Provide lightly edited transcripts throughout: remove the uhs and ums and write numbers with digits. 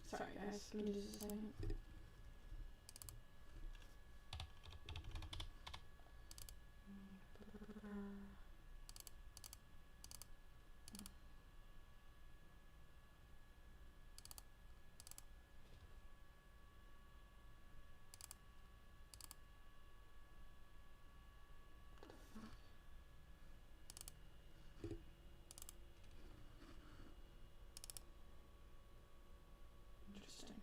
Sorry guys, give me just a second. Interesting.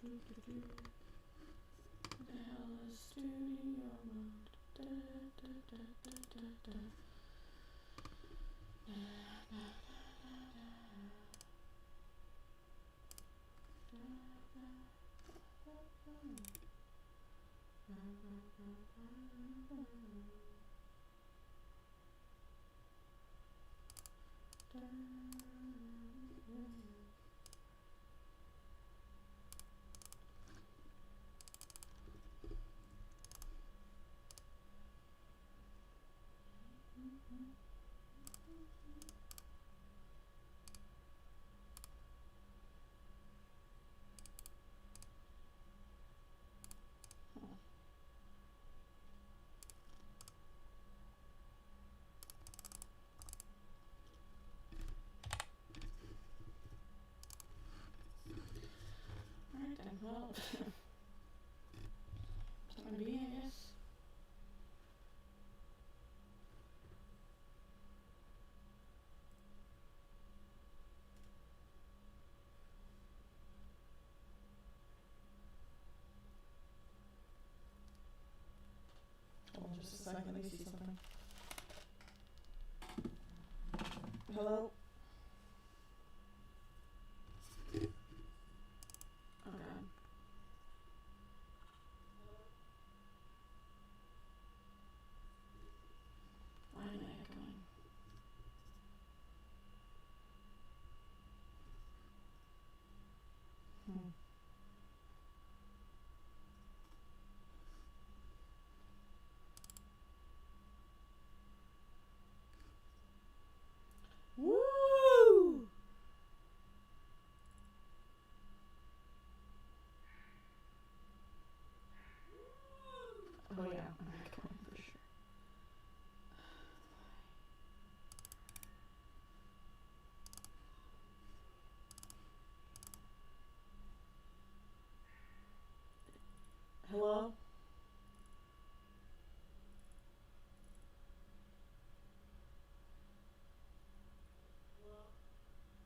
There we go. What the hell is studio mode? Da, da, da, da, da, da. Da, da, Alright then, well, it's gonna be, I guess. second. Let me see something. Hello? Oh god. Why am I echoing? Woo! Oh yeah, I'm echoing for sure. Hello?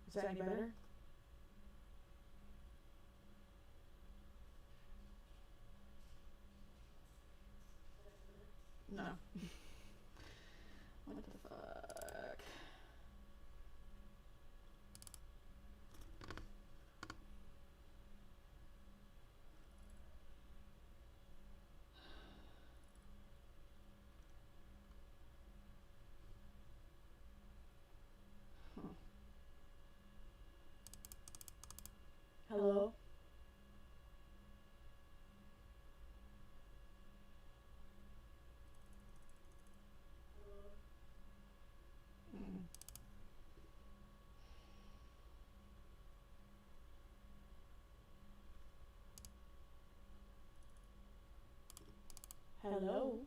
Is that any better? No. What the fuck? Huh. Hello? Mm. Hello?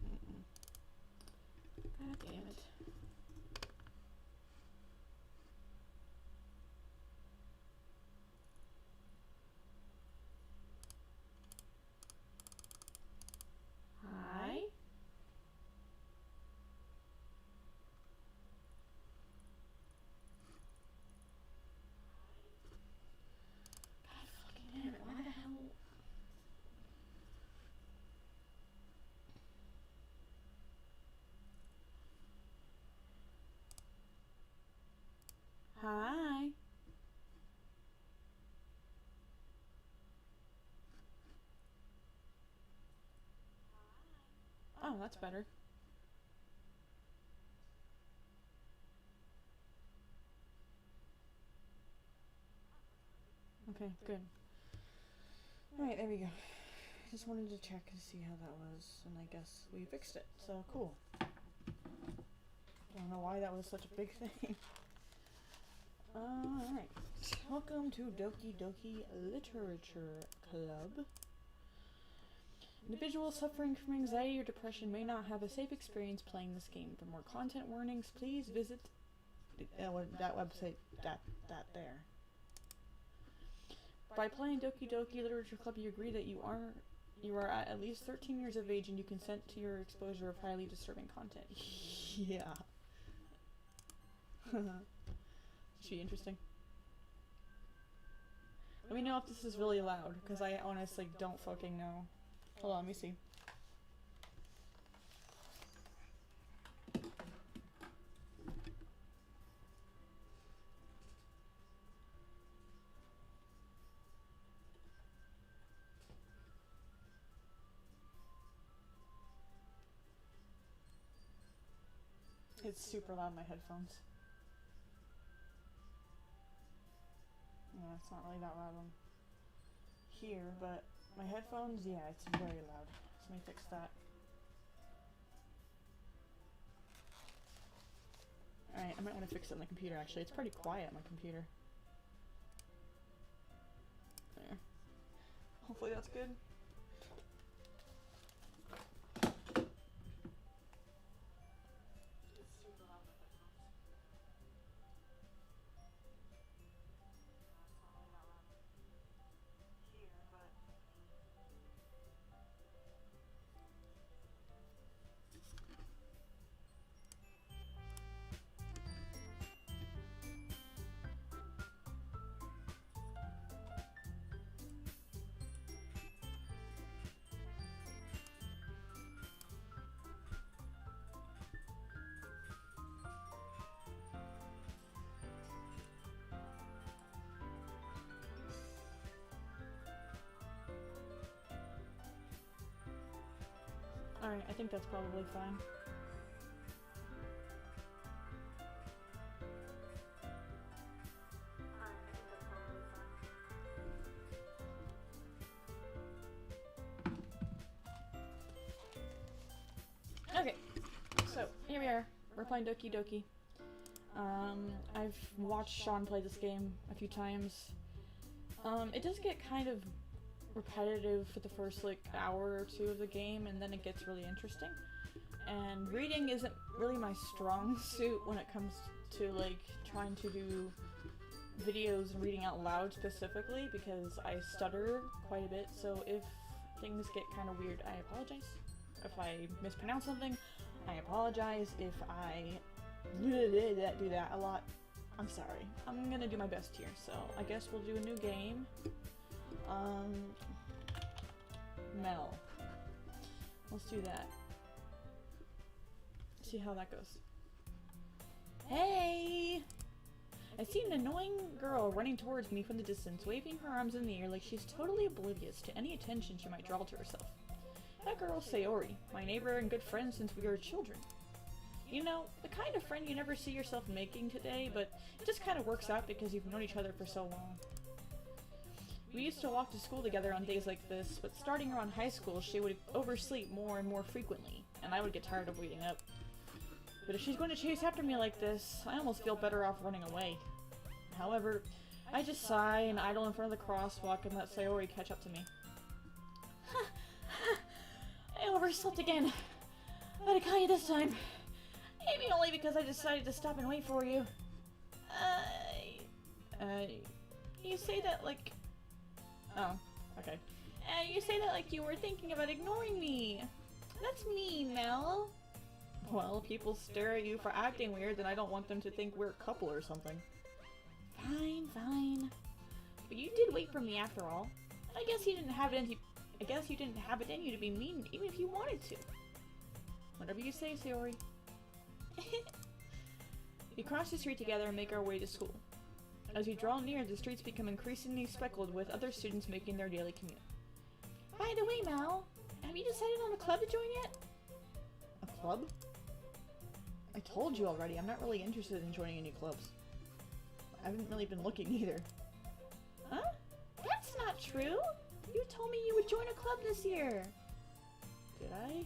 Mm-mm. God damn it. Hi? God fucking damn it, why the hell? Hi? Oh, that's better. Okay, good. Alright, there we go. Just wanted to check to see how that was, and I guess we fixed it, so cool. Don't know why that was such a big thing. Alright. Welcome to Doki Doki Literature Club. Individuals suffering from anxiety or depression may not have a safe experience playing this game. For more content warnings, please visit that website, that there. By playing Doki Doki Literature Club, you agree that you are at least 13 years of age and you consent to your exposure of highly disturbing content. Yeah. Should be interesting. Let me know if this is really loud, because I honestly don't fucking know. Hold on, let me see. It's super loud in my headphones. Yeah, it's not really that loud on here, but my headphones, yeah, it's very loud. So let me fix that. Alright, I might want to fix it on the computer actually. It's pretty quiet on my computer. There. Hopefully that's good. Alright, I think that's probably fine. Okay, so here we are. We're playing Doki Doki. I've watched Sean play this game a few times. It does get kind of repetitive for the first like hour or two of the game, and then it gets really interesting. And reading isn't really my strong suit when it comes to like trying to do videos and reading out loud specifically, because I stutter quite a bit, so if things get kind of weird, I apologize. If I mispronounce something, I apologize. If I do that a lot, I'm sorry. I'm gonna do my best here, so I guess we'll do a new game. Mel. Let's do that. See how that goes. Hey! I see an annoying girl running towards me from the distance, waving her arms in the air like she's totally oblivious to any attention she might draw to herself. That girl's Sayori, my neighbor and good friend since we were children. You know, the kind of friend you never see yourself making today, but it just kind of works out because you've known each other for so long. We used to walk to school together on days like this, but starting around high school, she would oversleep more and more frequently, and I would get tired of waiting up. But if she's going to chase after me like this, I almost feel better off running away. However, I just sigh and idle in front of the crosswalk and let Sayori catch up to me. I overslept again. But I caught you this time. Maybe only because I decided to stop and wait for you. You say that like... Oh, okay. You say that like you were thinking about ignoring me. That's mean, Mel. Well, people stare at you for acting weird, then I don't want them to think we're a couple or something. Fine, fine. But you did wait for me after all. I guess you didn't have it in you to be mean, even if you wanted to. Whatever you say, Sayori. We cross the street together and make our way to school. As we draw near, the streets become increasingly speckled with other students making their daily commute. By the way, Mal, have you decided on a club to join yet? A club? I told you already, I'm not really interested in joining any clubs. I haven't really been looking either. Huh? That's not true! You told me you would join a club this year! Did I?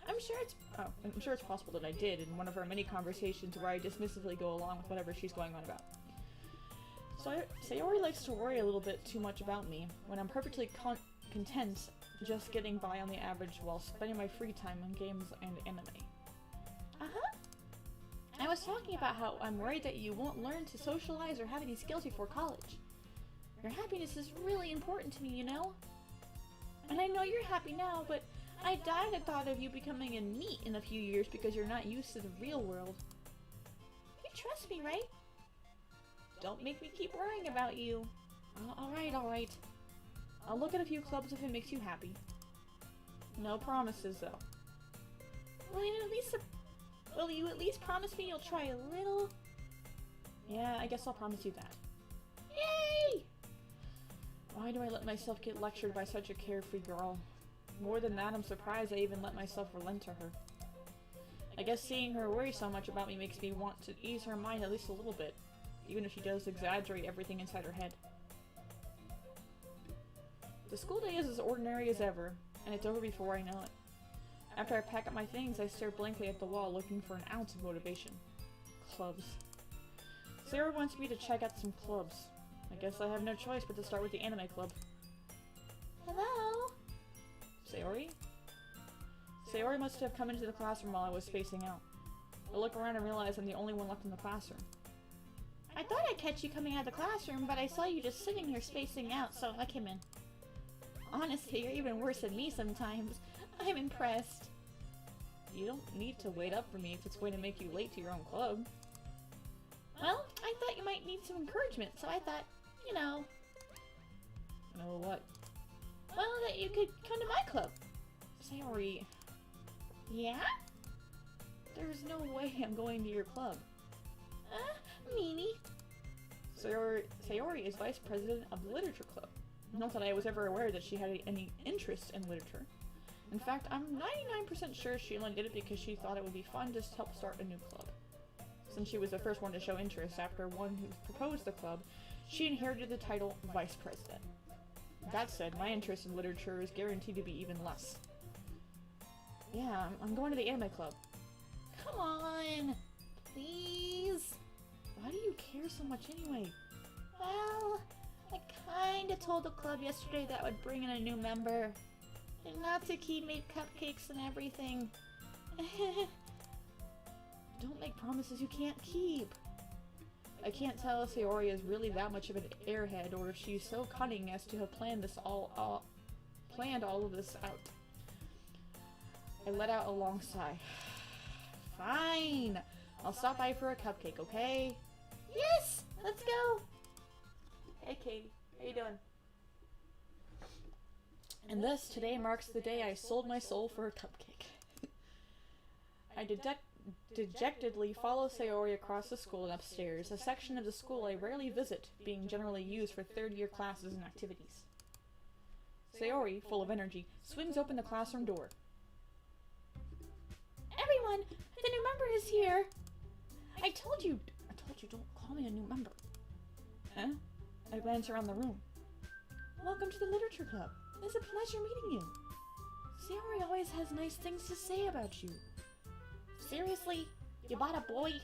I'm sure it's possible that I did in one of our many conversations where I dismissively go along with whatever she's going on about. So Sayori likes to worry a little bit too much about me, when I'm perfectly content just getting by on the average while spending my free time on games and anime. Uh-huh. I was talking about how I'm worried that you won't learn to socialize or have any skills before college. Your happiness is really important to me, you know? And I know you're happy now, but I died at the thought of you becoming a NEET in a few years because you're not used to the real world. You trust me, right? Don't make me keep worrying about you. Alright. I'll look at a few clubs if it makes you happy. No promises, though. Will you at least promise me you'll try a little? Yeah, I guess I'll promise you that. Yay! Why do I let myself get lectured by such a carefree girl? More than that, I'm surprised I even let myself relent to her. I guess seeing her worry so much about me makes me want to ease her mind at least a little bit, even if she does exaggerate everything inside her head. The school day is as ordinary as ever, and it's over before I know it. After I pack up my things, I stare blankly at the wall looking for an ounce of motivation. Clubs. Sarah wants me to check out some clubs. I guess I have no choice but to start with the anime club. Hello? Sayori? Sayori must have come into the classroom while I was spacing out. I look around and realize I'm the only one left in the classroom. I thought I'd catch you coming out of the classroom, but I saw you just sitting here spacing out, so I came in. Honestly, you're even worse than me sometimes. I'm impressed. You don't need to wait up for me if it's going to make you late to your own club. Well, I thought you might need some encouragement, so I thought, you know... Know what? Well, that you could come to my club. Sayori... Yeah? There's no way I'm going to your club. Meanie. Sayori is vice president of the literature club. Not that I was ever aware that she had any interest in literature. In fact, I'm 99% sure she only did it because she thought it would be fun to help start a new club. Since she was the first one to show interest after one who proposed the club, she inherited the title Vice President. That said, my interest in literature is guaranteed to be even less. Yeah, I'm going to the anime club. Come on! Please? Why do you care so much anyway? Well, I kinda told the club yesterday that would bring in a new member. And Natsuki made cupcakes and everything. Don't make promises you can't keep. I can't tell if Sayori is really that much of an airhead or if she's so cunning as to have planned all of this out. I let out a long sigh. Fine! I'll stop by for a cupcake, okay? Yes! Let's go! Hey Katie, how you doing? And thus, today marks the day I sold my soul for a cupcake. I dejectedly follow Sayori across the school and upstairs, a section of the school I rarely visit, being generally used for third-year classes and activities. Sayori, full of energy, swings open the classroom door. Everyone! The new member is here! I told you, don't call me a new member. Huh? I glance around the room. Welcome to the literature club. It's a pleasure meeting you. Sayori always has nice things to say about you. Seriously? You bought a boy?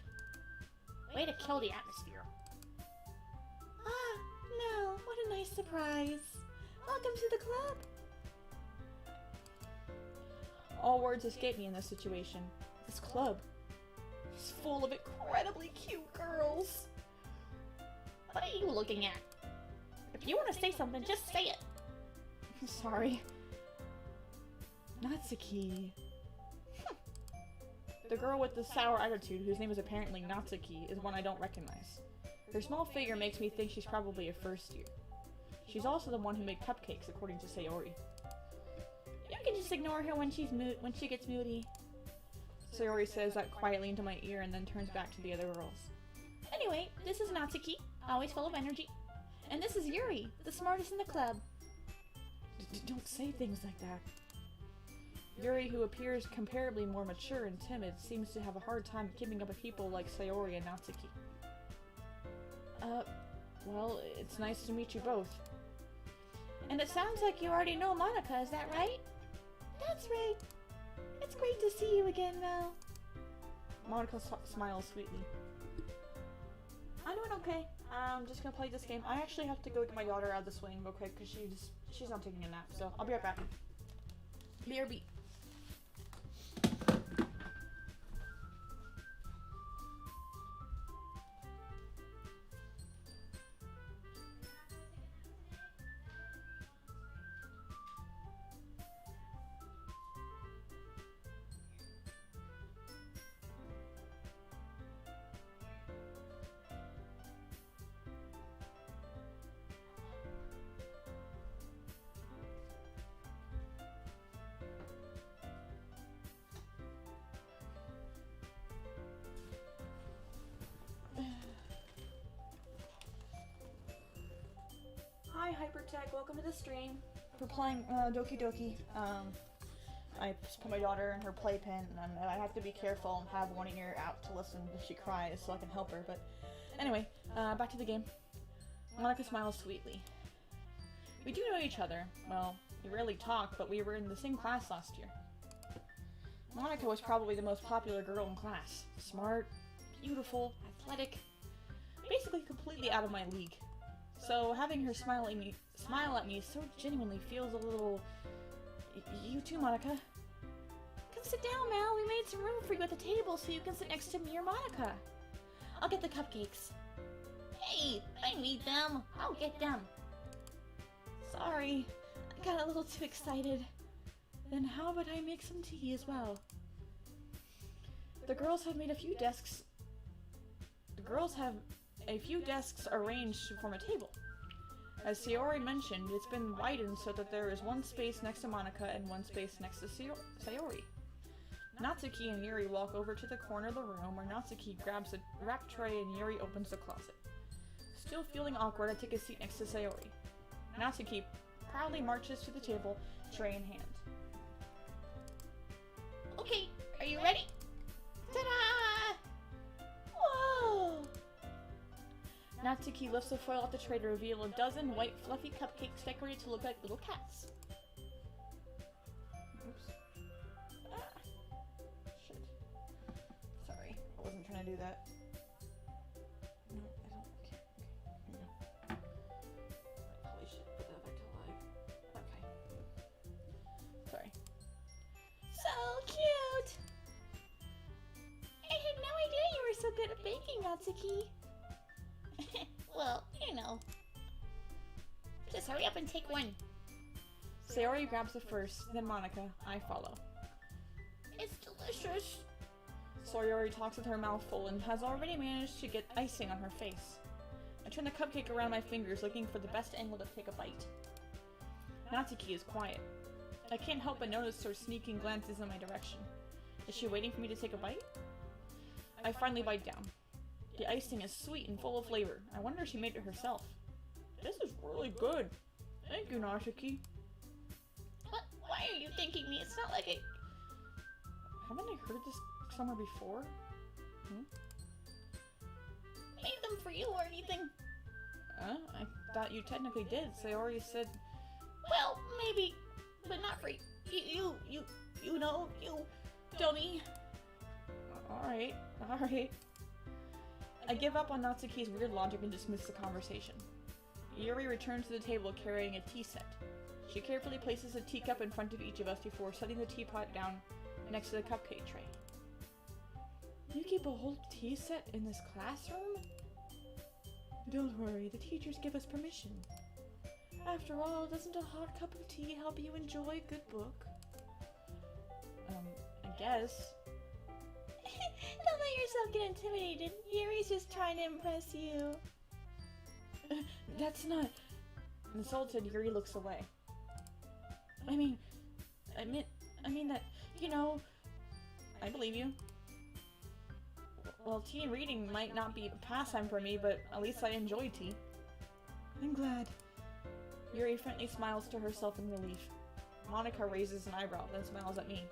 Way to kill the atmosphere. Ah, no, what a nice surprise. Welcome to the club. All words escape me in this situation. This club is full of incredibly cute girls. What are you looking at? If you want to say something, just say it. I'm sorry. Natsuki. The girl with the sour attitude, whose name is apparently Natsuki, is one I don't recognize. Her small figure makes me think she's probably a first year. She's also the one who made cupcakes, according to Sayori. You can just ignore her when she gets moody. Sayori says that quietly into my ear and then turns back to the other girls. Anyway, this is Natsuki, always full of energy. And this is Yuri, the smartest in the club. Don't say things like that. Yuri, who appears comparably more mature and timid, seems to have a hard time keeping up with people like Sayori and Natsuki. Well, it's nice to meet you both. And it sounds like you already know Monica, is that right? That's right. It's great to see you again, Mel. Monica smiles sweetly. I'm doing okay. I'm just gonna play this game. I actually have to go get my daughter out of the swing real quick because she's not taking a nap, so I'll be right back. BRB. Hi Hypertech, welcome to the stream. We're playing Doki Doki. I just put my daughter in her playpen and I have to be careful and have one ear out to listen if she cries so I can help her, but anyway, back to the game. Monica smiles sweetly. We do know each other. Well, we rarely talk, but we were in the same class last year. Monica was probably the most popular girl in class. Smart, beautiful, athletic, basically completely out of my league. So having her smile at me so genuinely feels a little... You too, Monica. Come sit down, Mal. We made some room for you at the table so you can sit next to me or Monica. I'll get the cupcakes. Hey, I need them. I'll get them. Sorry, I got a little too excited. Then how about I make some tea as well? The girls have a few desks arranged to form a table. As Sayori mentioned, it's been widened so that there is one space next to Monica and one space next to Sayori. Natsuki and Yuri walk over to the corner of the room where Natsuki grabs a wrap tray and Yuri opens the closet. Still feeling awkward, I take a seat next to Sayori. Natsuki proudly marches to the table, tray in hand. Okay, are you ready? Ta-da! Whoa! Natsuki lifts the foil off the tray to reveal a dozen white, fluffy cupcakes decorated to look like little cats. Oops. Ah. Shit. Sorry, I wasn't trying to do that. No, I don't. Okay. Here we go. I probably should put that back to live. Okay. Sorry. So cute! I had no idea you were so good at baking, Natsuki. Well, you know. Just hurry up and take one. Sayori grabs the first, then Monica. I follow. It's delicious. Sayori talks with her mouth full and has already managed to get icing on her face. I turn the cupcake around my fingers, looking for the best angle to take a bite. Natsuki is quiet. I can't help but notice her sneaking glances in my direction. Is she waiting for me to take a bite? I finally bite down. The icing is sweet and full of flavor. I wonder if she made it herself. This is really good. Thank you, Natsuki. What? Why are you thanking me? It's not like I... Haven't I heard this somewhere before? made them for you or anything. I thought you technically did. Sayori said... Well, maybe, but not for you, dummy. Alright. I give up on Natsuki's weird logic and dismiss the conversation. Yuri returns to the table carrying a tea set. She carefully places a teacup in front of each of us before setting the teapot down next to the cupcake tray. You keep a whole tea set in this classroom? Don't worry, the teachers give us permission. After all, doesn't a hot cup of tea help you enjoy a good book? I guess. Don't let yourself get intimidated. Yuri's just trying to impress you. That's not... Insulted, Yuri looks away. I mean that, you know... I believe you. Well, tea and reading might not be a pastime for me, but at least I enjoy tea. I'm glad. Yuri faintly smiles to herself in relief. Monica raises an eyebrow, then smiles at me.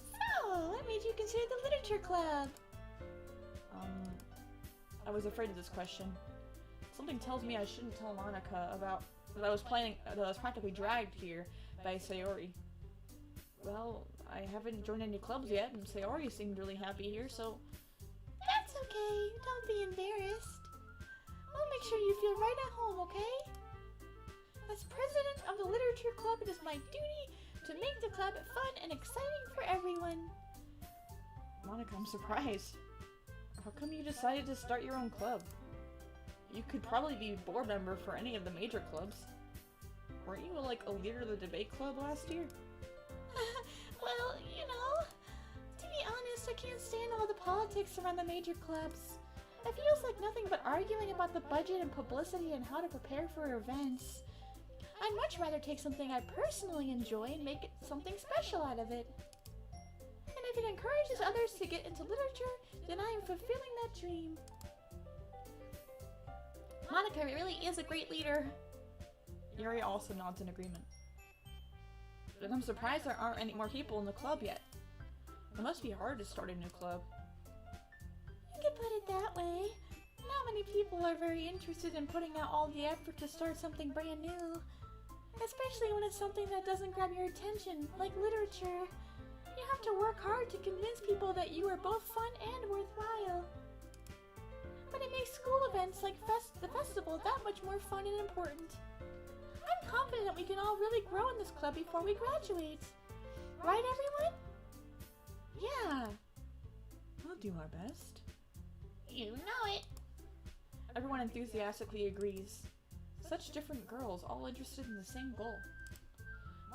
So, what made you consider the literature club? I was afraid of this question. Something tells me I shouldn't tell Monica about that I was practically dragged here by Sayori. Well, I haven't joined any clubs yet, and Sayori seemed really happy here, so... That's okay. Don't be embarrassed. We'll make sure you feel right at home, okay? As president of the literature club, it is my duty to make the club fun and exciting for everyone. Monica, I'm surprised. How come you decided to start your own club? You could probably be board member for any of the major clubs. Weren't you like a leader of the debate club last year? Well, you know, to be honest, I can't stand all the politics around the major clubs. It feels like nothing but arguing about the budget and publicity and how to prepare for events. I'd much rather take something I personally enjoy and make it something special out of it. And if it encourages others to get into literature, then I am fulfilling that dream. Monica really is a great leader. Yuri also nods in agreement. But I'm surprised there aren't any more people in the club yet. It must be hard to start a new club. You could put it that way. Not many people are very interested in putting out all the effort to start something brand new. Especially when it's something that doesn't grab your attention, like literature. You have to work hard to convince people that you are both fun and worthwhile. But it makes school events like the festival that much more fun and important. I'm confident we can all really grow in this club before we graduate. Right, everyone? Yeah. We'll do our best. You know it. Everyone enthusiastically agrees. Such different girls, all interested in the same goal.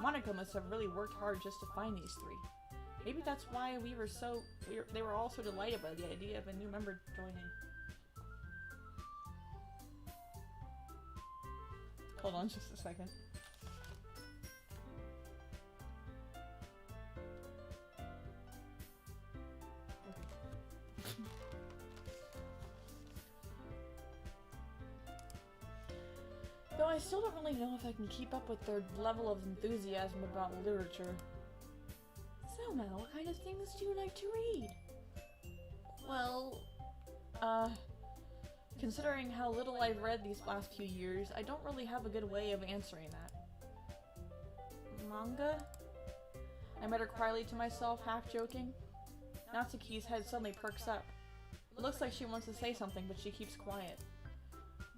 Monica must have really worked hard just to find these three. Maybe that's why they were all so delighted by the idea of a new member joining. Hold on just a second. Though I still don't really know if I can keep up with their level of enthusiasm about literature. So So, Mel, what kind of things do you like to read? Well, considering how little I've read these last few years, I don't really have a good way of answering that. Manga? I muttered quietly to myself, half joking. Natsuki's head suddenly perks up. It looks like she wants to say something, but she keeps quiet.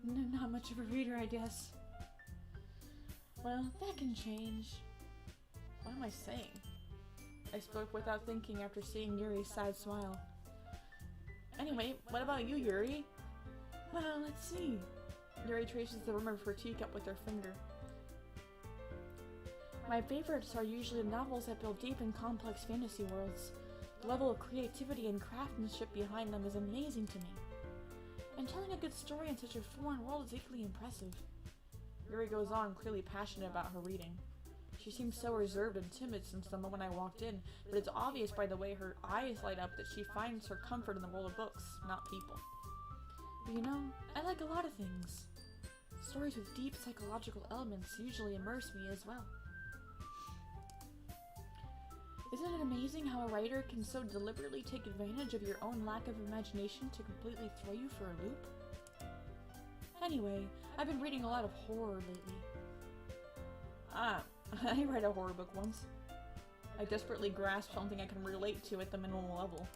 Not much of a reader, I guess. Well, that can change. What am I saying? I spoke without thinking after seeing Yuri's sad smile. Anyway, what about you, Yuri? Well, let's see. Yuri traces the rim of her teacup with her finger. My favorites are usually novels that build deep and complex fantasy worlds. The level of creativity and craftsmanship behind them is amazing to me. And telling a good story in such a foreign world is equally impressive. Yuri goes on, clearly passionate about her reading. She seems so reserved and timid since the moment I walked in, but it's obvious by the way her eyes light up that she finds her comfort in the world of books, not people. But you know, I like a lot of things. Stories with deep psychological elements usually immerse me as well. Isn't it amazing how a writer can so deliberately take advantage of your own lack of imagination to completely throw you for a loop? Anyway, I've been reading a lot of horror lately. Ah, I read a horror book once. I desperately grasped something I can relate to at the minimum level.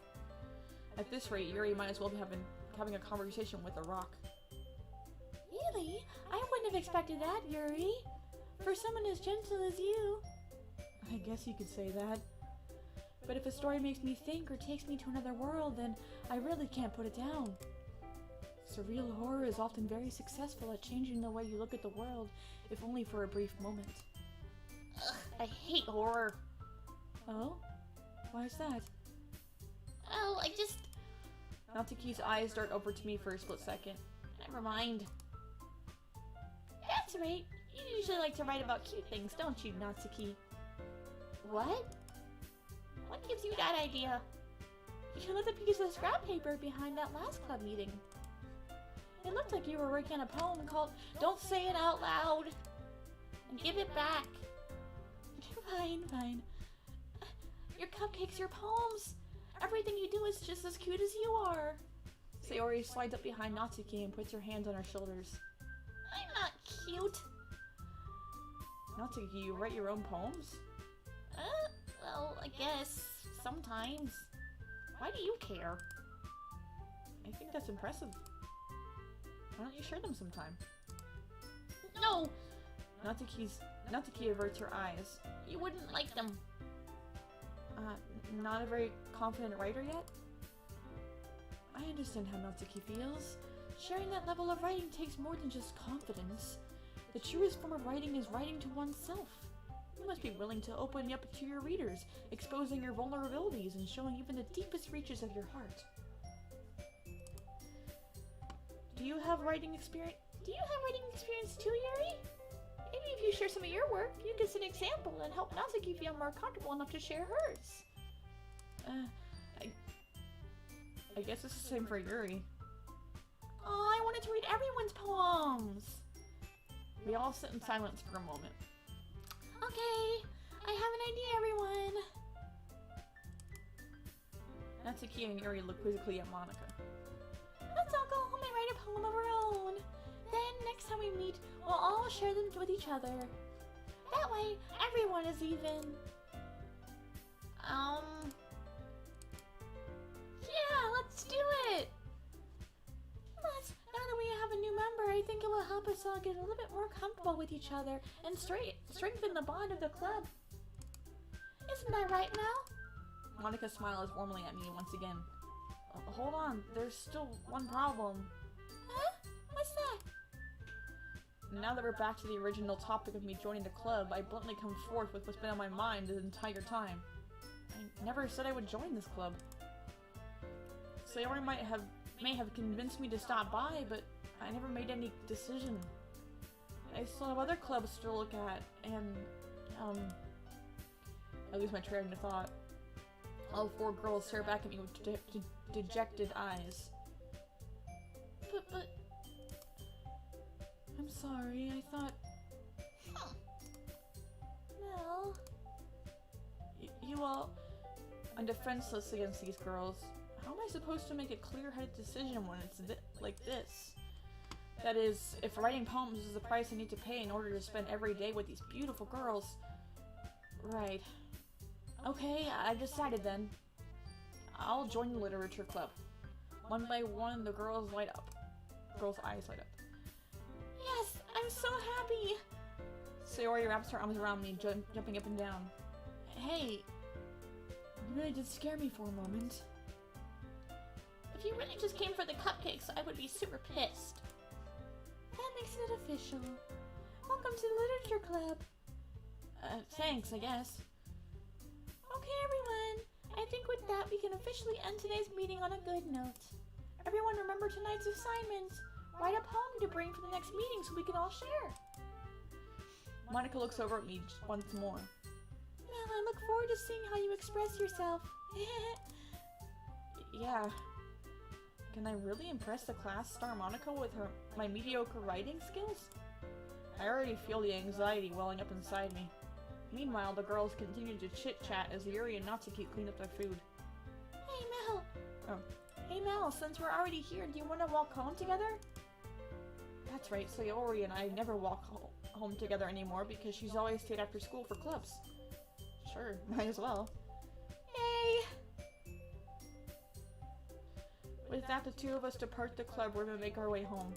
At this rate, Yuri might as well be having a conversation with a rock. Really? I wouldn't have expected that, Yuri. For someone as gentle as you. I guess you could say that. But if a story makes me think or takes me to another world, then I really can't put it down. Surreal horror is often very successful at changing the way you look at the world, if only for a brief moment. Ugh, I hate horror. Oh? Why is that? Oh, I just... Natsuki's eyes dart over to me for a split second. Never mind. That's right. You usually like to write about cute things, don't you, Natsuki? What? What gives you that idea? You left a piece of scrap paper behind that last club meeting. It looked like you were working on a poem called Don't Say It Out Loud. And give it back. Fine, fine. Your cupcakes, your poems. Everything you do is just as cute as you are. Sayori slides up behind Natsuki and puts her hands on her shoulders. I'm not cute. Natsuki, you write your own poems? Well, I guess. Sometimes. Why do you care? I think that's impressive. Why don't you share them sometime? No! Natsuki averts her eyes. You wouldn't like them. Not a very confident writer yet? I understand how Natsuki feels. Sharing that level of writing takes more than just confidence. The truest form of writing is writing to oneself. You must be willing to open up to your readers, exposing your vulnerabilities and showing even the deepest reaches of your heart. Do you have writing experience? Do you have writing experience too, Yuri? Maybe if you share some of your work, you can set an example and help Natsuki feel more comfortable enough to share hers. I guess it's the same for Yuri. Oh, I wanted to read everyone's poems. We all sit in silence for a moment. Okay, I have an idea, everyone. Natsuki and Yuri look quizzically at Monica. Let's all go home and write a poem of our own. Then, next time we meet, we'll all share them with each other. That way, everyone is even. Yeah, let's do it! Plus, now that we have a new member, I think it will help us all get a little bit more comfortable with each other and strengthen the bond of the club. Isn't that right, Mel? Monica smiles warmly at me once again. Hold on, there's still one problem. Huh? What's that? Now that we're back to the original topic of me joining the club, I bluntly come forth with what's been on my mind the entire time. I never said I would join this club. Sayori may have convinced me to stop by, but I never made any decision. I still have other clubs to look at, and, I lose my train of thought. All four girls stare back at me with dejected eyes. But... I'm sorry, I thought... Mel... You all... I'm defenseless against these girls. How am I supposed to make a clear-headed decision when it's like this? That is, if writing poems is the price I need to pay in order to spend every day with these beautiful girls. Right. Okay, I've decided then. I'll join the literature club. One by one, the girls light up. Girls' eyes light up. Yes, I'm so happy! Sayori wraps her arms around me, jumping up and down. Hey, you really did scare me for a moment. If you really just came for the cupcakes, I would be super pissed. That makes it official. Welcome to the literature club. Thanks, I guess. Okay, everyone. I think with that, we can officially end today's meeting on a good note. Everyone remember tonight's assignments. Write a poem to bring for the next meeting so we can all share. Monica looks over at me once more. Well, I look forward to seeing how you express yourself. Yeah. Can I really impress the class star Monica with my mediocre writing skills? I already feel the anxiety welling up inside me. Meanwhile, the girls continue to chit-chat as Yuri and Natsuki clean up their food. Hey, Mel. Oh. Hey, Mel, since we're already here, do you want to walk home together? That's right, Sayori and I never walk home together anymore because she's always stayed after school for clubs. Sure, might as well. Yay! With that, the two of us depart the club room and make our way home.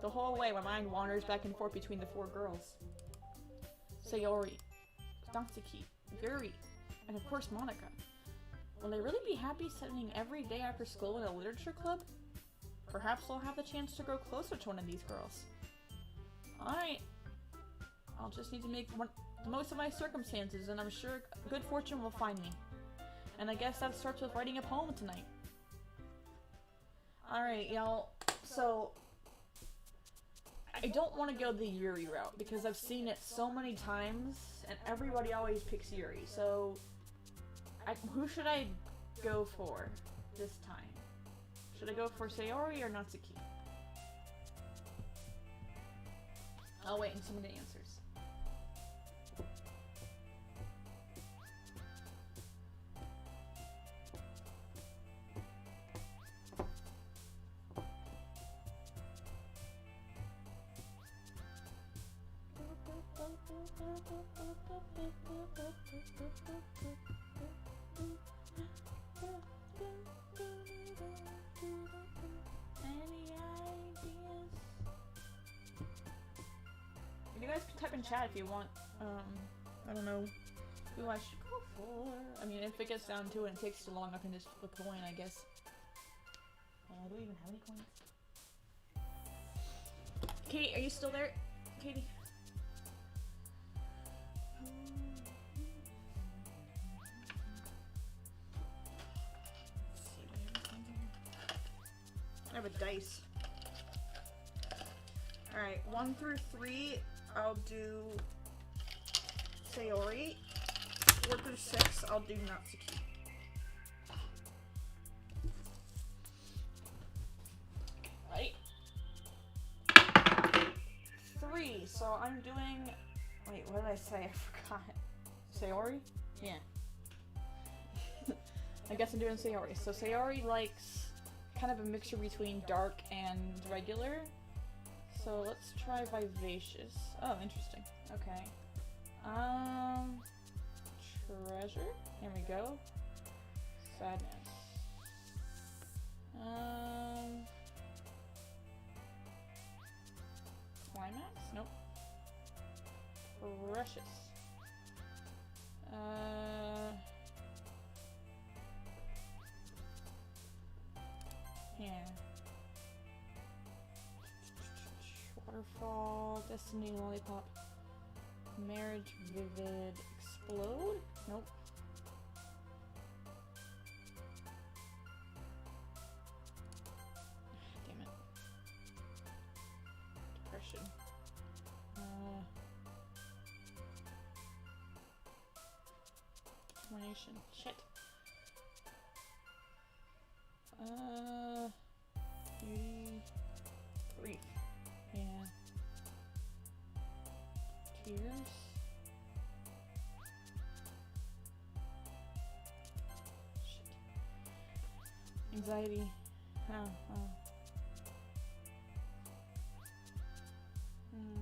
The whole way, my mind wanders back and forth between the four girls. Sayori, Natsuki, Yuri, and of course Monica. Will they really be happy spending every day after school in a literature club? Perhaps I'll have the chance to grow closer to one of these girls. Alright. I'll just need to make the most of my circumstances, and I'm sure good fortune will find me. And I guess that starts with writing a poem tonight. Alright, y'all. So, I don't want to go the Yuri route, because I've seen it so many times, and everybody always picks Yuri, so who should I go for this time? Should I go for Sayori or Natsuki? I'll wait and see the answers. Any ideas? You guys can type in chat if you want. I don't know who I should go for. I mean, if it gets down to it and it takes too long, I can just flip a coin, I guess. Do we even have any coins? Katie, are you still there? Katie? I have a dice. Alright, 1 through 3, I'll do Sayori. 4 through 6, I'll do Natsuki. Right. 3, so I'm doing... Wait, what did I say? I forgot. Sayori? Yeah. I guess I'm doing Sayori. So Sayori likes kind of a mixture between dark and regular. So let's try Vivacious. Oh, interesting. Okay. Treasure. There we go. Sadness. Climax? Nope. Precious. Yeah. Waterfall, Destiny, Lollipop, Marriage, Vivid, Explode? Nope. Damn it. Depression. Determination. Shit. Beauty. Grief. Yeah. Tears. anxiety. Oh, oh. Hmm.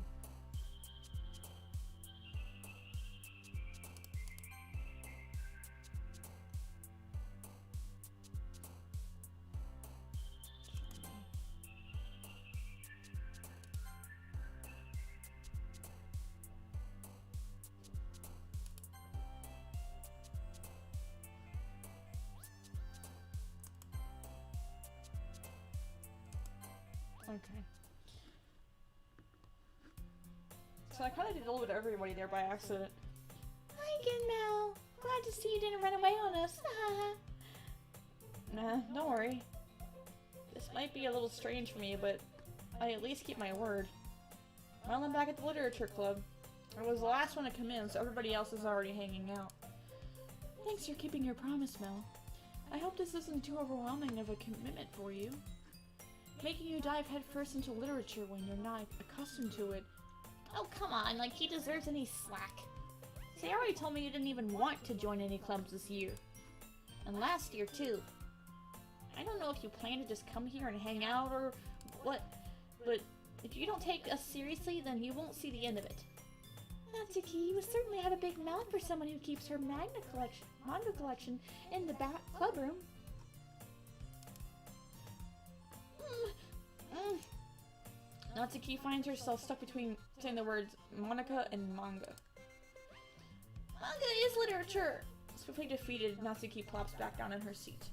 Okay. So I kind of did a little bit of everybody there by accident. Hi again, Mal. Glad to see you didn't run away on us. Nah, don't worry. This might be a little strange for me, but I at least keep my word. Well, I'm back at the literature club. I was the last one to come in, so everybody else is already hanging out. Thanks for keeping your promise, Mel. I hope this isn't too overwhelming of a commitment for you. Making you dive headfirst into literature when you're not accustomed to it. Oh, come on, like he deserves any slack. See, I already told me you didn't even want to join any clubs this year. And last year, too. I don't know if you plan to just come here and hang out or what, but if you don't take us seriously, then you won't see the end of it. Natsuki, you certainly have a big mouth for someone who keeps her manga collection in the back club room. Natsuki finds herself stuck between saying the words Monica and manga. Manga is literature! Swiftly defeated, Natsuki plops back down in her seat.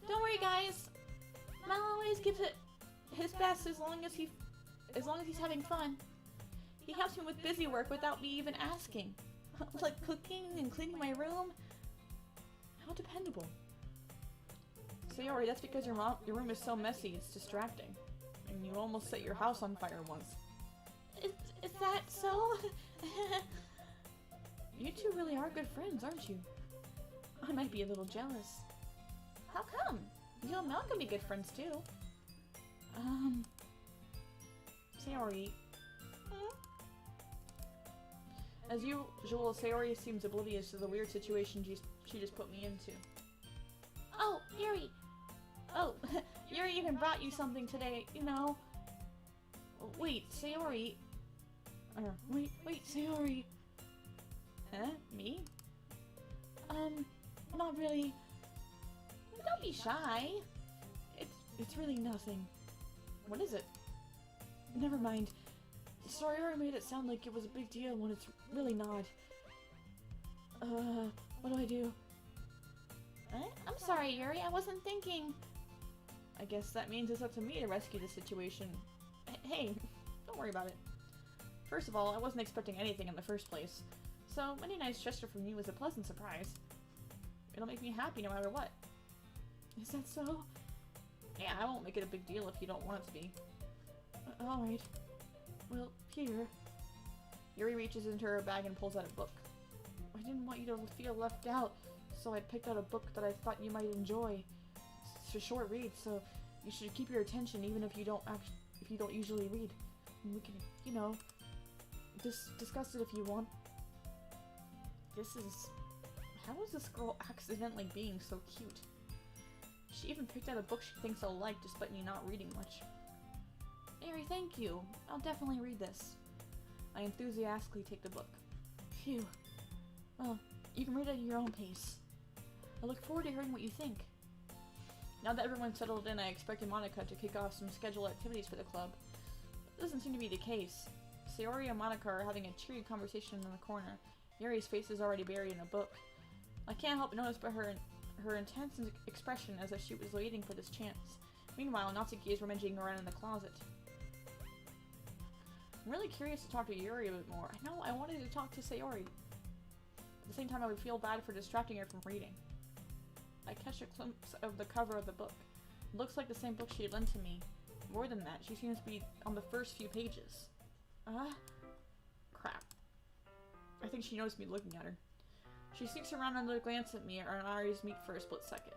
Don't worry, guys. Mal always gives it his best as long as he's having fun. He helps me with busy work without me even asking. Like cooking and cleaning my room. How dependable. Sayori, that's because your room is so messy, it's distracting. And you almost set your house on fire once. Is that so? You two really are good friends, aren't you? I might be a little jealous. How come? You and Mel can be good friends too. Sayori. As usual, Sayori seems oblivious to the weird situation she just put me into. Oh, Yuri. Oh, Yuri even brought you something today, you know. Wait, Sayori. Wait, Sayori. Huh? Me? Not really. Don't be shy. It's really nothing. What is it? Never mind. Sayori made it sound like it was a big deal when it's really not. What do I do? I'm sorry, Yuri. I wasn't thinking. I guess that means it's up to me to rescue the situation. Hey, don't worry about it. First of all, I wasn't expecting anything in the first place, so any nice gesture from you is a pleasant surprise. It'll make me happy no matter what. Is that so? Yeah, I won't make it a big deal if you don't want it to be. Alright. Well, here. Yuri reaches into her bag and pulls out a book. I didn't want you to feel left out, so I picked out a book that I thought you might enjoy. It's a short read, so you should keep your attention even if you don't usually read. And we can, you know, discuss it if you want. How is this girl accidentally being so cute? She even picked out a book she thinks I'll like despite me not reading much. Mary, thank you. I'll definitely read this. I enthusiastically take the book. Phew. Well, you can read it at your own pace. I look forward to hearing what you think. Now that everyone's settled in, I expected Monica to kick off some scheduled activities for the club. That doesn't seem to be the case. Sayori and Monica are having a cheery conversation in the corner. Yuri's face is already buried in a book. I can't help but notice by her intense expression as if she was waiting for this chance. Meanwhile, Natsuki is rummaging around in the closet. I'm really curious to talk to Yuri a bit more. I know I wanted to talk to Sayori. At the same time, I would feel bad for distracting her from reading. I catch a glimpse of the cover of the book. It looks like the same book she had lent to me. More than that, she seems to be on the first few pages. Crap. I think she noticed me looking at her. She sneaks around another glance at me, and our eyes meet for a split second.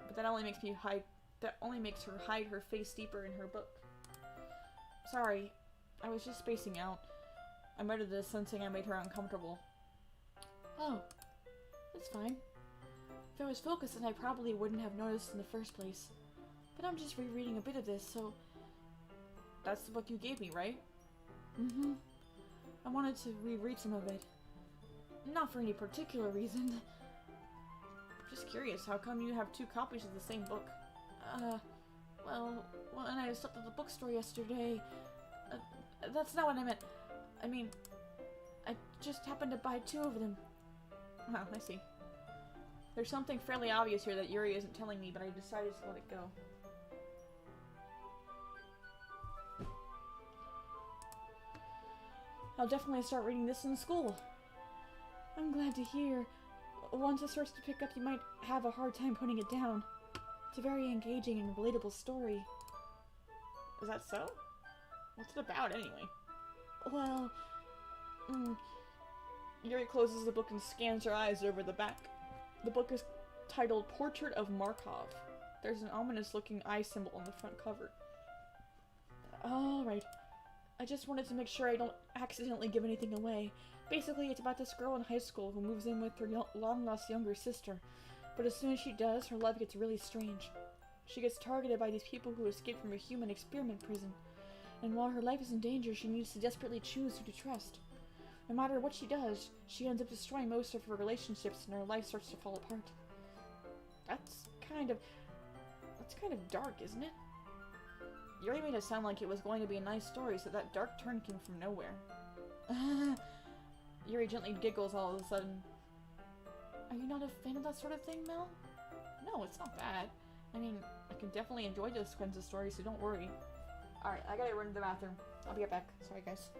But that only makes her hide her face deeper in her book. Sorry, I was just spacing out. I muttered this, sensing I made her uncomfortable. Oh, that's fine. If I was focused, then I probably wouldn't have noticed in the first place. But I'm just rereading a bit of this, so... That's the book you gave me, right? Mm-hmm. I wanted to reread some of it. Not for any particular reason. Just curious, how come you have 2 copies of the same book? Well, when I stopped at the bookstore yesterday... that's not what I meant. I mean, I just happened to buy 2 of them. Oh, I see. There's something fairly obvious here that Yuri isn't telling me, but I decided to let it go. I'll definitely start reading this in school. I'm glad to hear. Once it starts to pick up, you might have a hard time putting it down. It's a very engaging and relatable story. Is that so? What's it about, anyway? Well, Yuri closes the book and scans her eyes over the back. The book is titled Portrait of Markov. There's an ominous-looking eye symbol on the front cover. Alright. I just wanted to make sure I don't accidentally give anything away. Basically, it's about this girl in high school who moves in with her long-lost younger sister. But as soon as she does, her life gets really strange. She gets targeted by these people who escaped from a human experiment prison. And while her life is in danger, she needs to desperately choose who to trust. No matter what she does, she ends up destroying most of her relationships and her life starts to fall apart. That's kind of dark, isn't it? Yuri made it sound like it was going to be a nice story, so that dark turn came from nowhere. Yuri gently giggles all of a sudden. Are you not a fan of that sort of thing, Mel? No, it's not bad. I mean, I can definitely enjoy those kinds of stories, so don't worry. Alright, I gotta run to the bathroom. I'll be right back. Sorry, guys.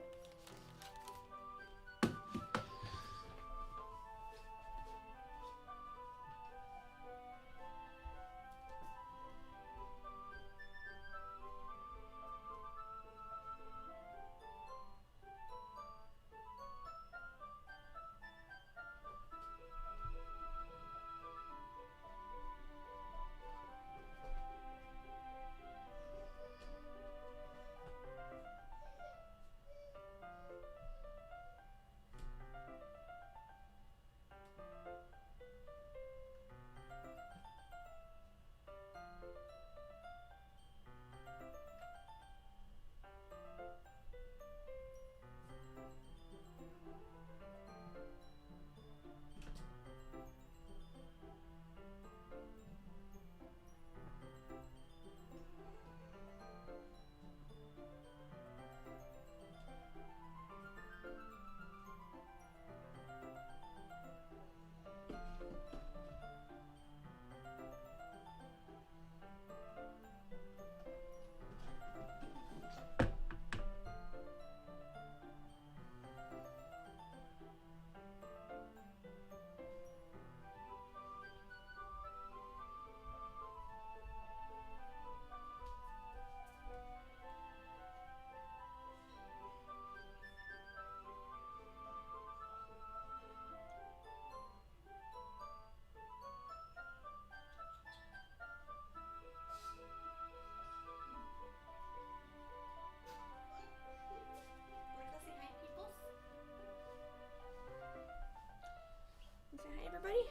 Say hi, everybody.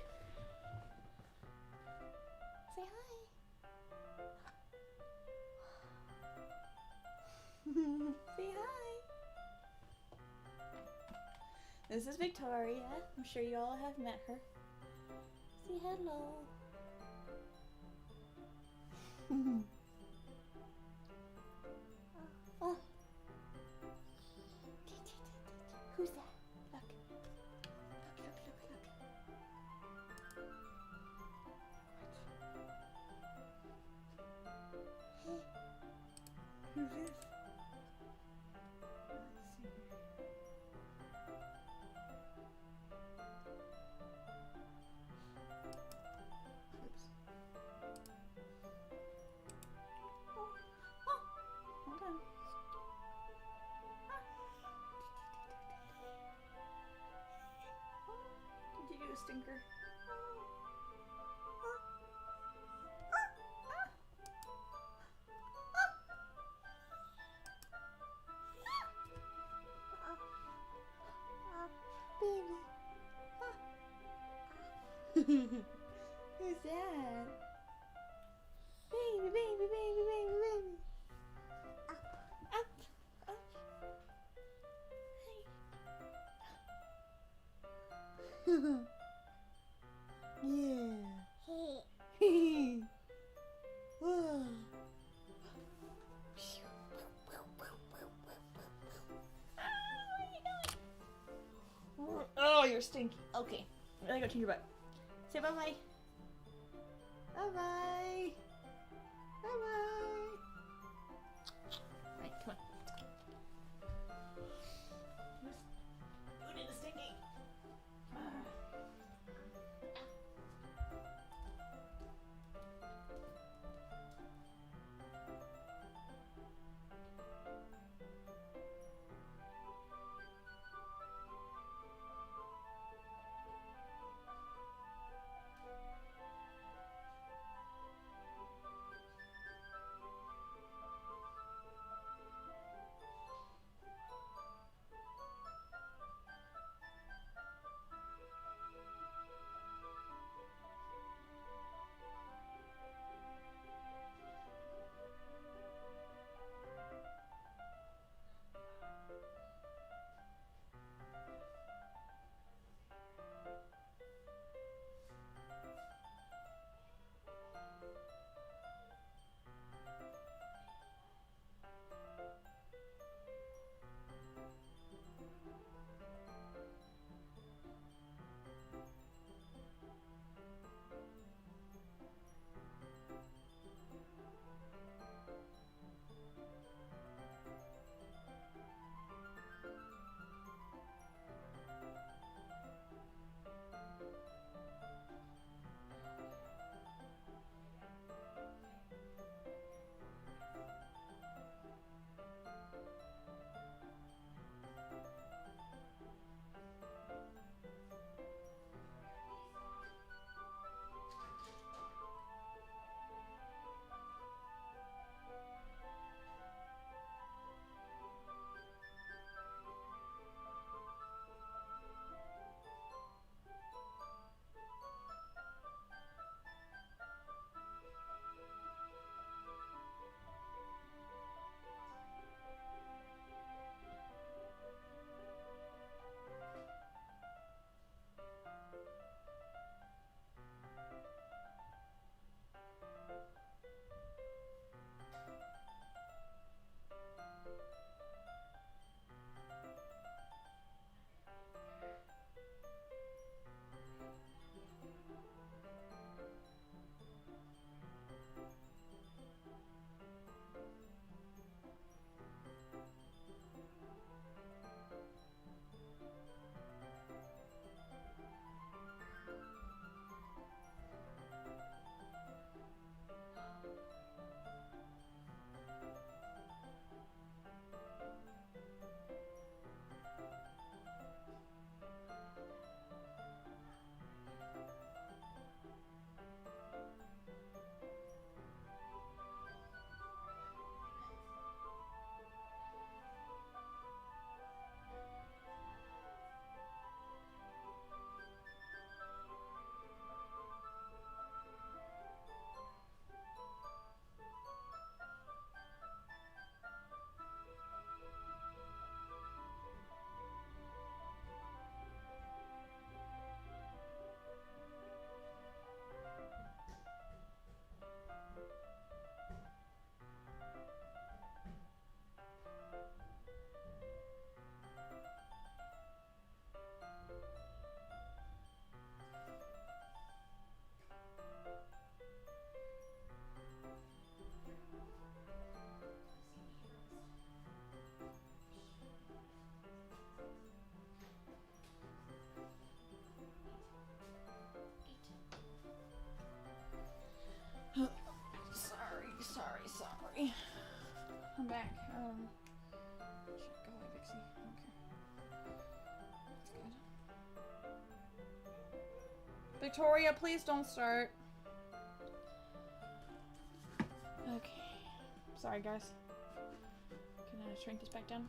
Say hi. Say hi. This is Victoria. I'm sure you all have met her. Say hello. Oh. Who's that? Look. Who's this? Let's see. Oops. Oh, hold on. Did you do a stinker? Baby. you're stinky. Okay. I'm gonna go change your butt. Say bye-bye. Bye-bye. Bye-bye. Alright, come on. Who did the stinking? Sorry. I'm back. Shit, go away, Vixie. I don't care. That's good. Victoria, please don't start. Okay. Sorry, guys. Can I shrink this back down?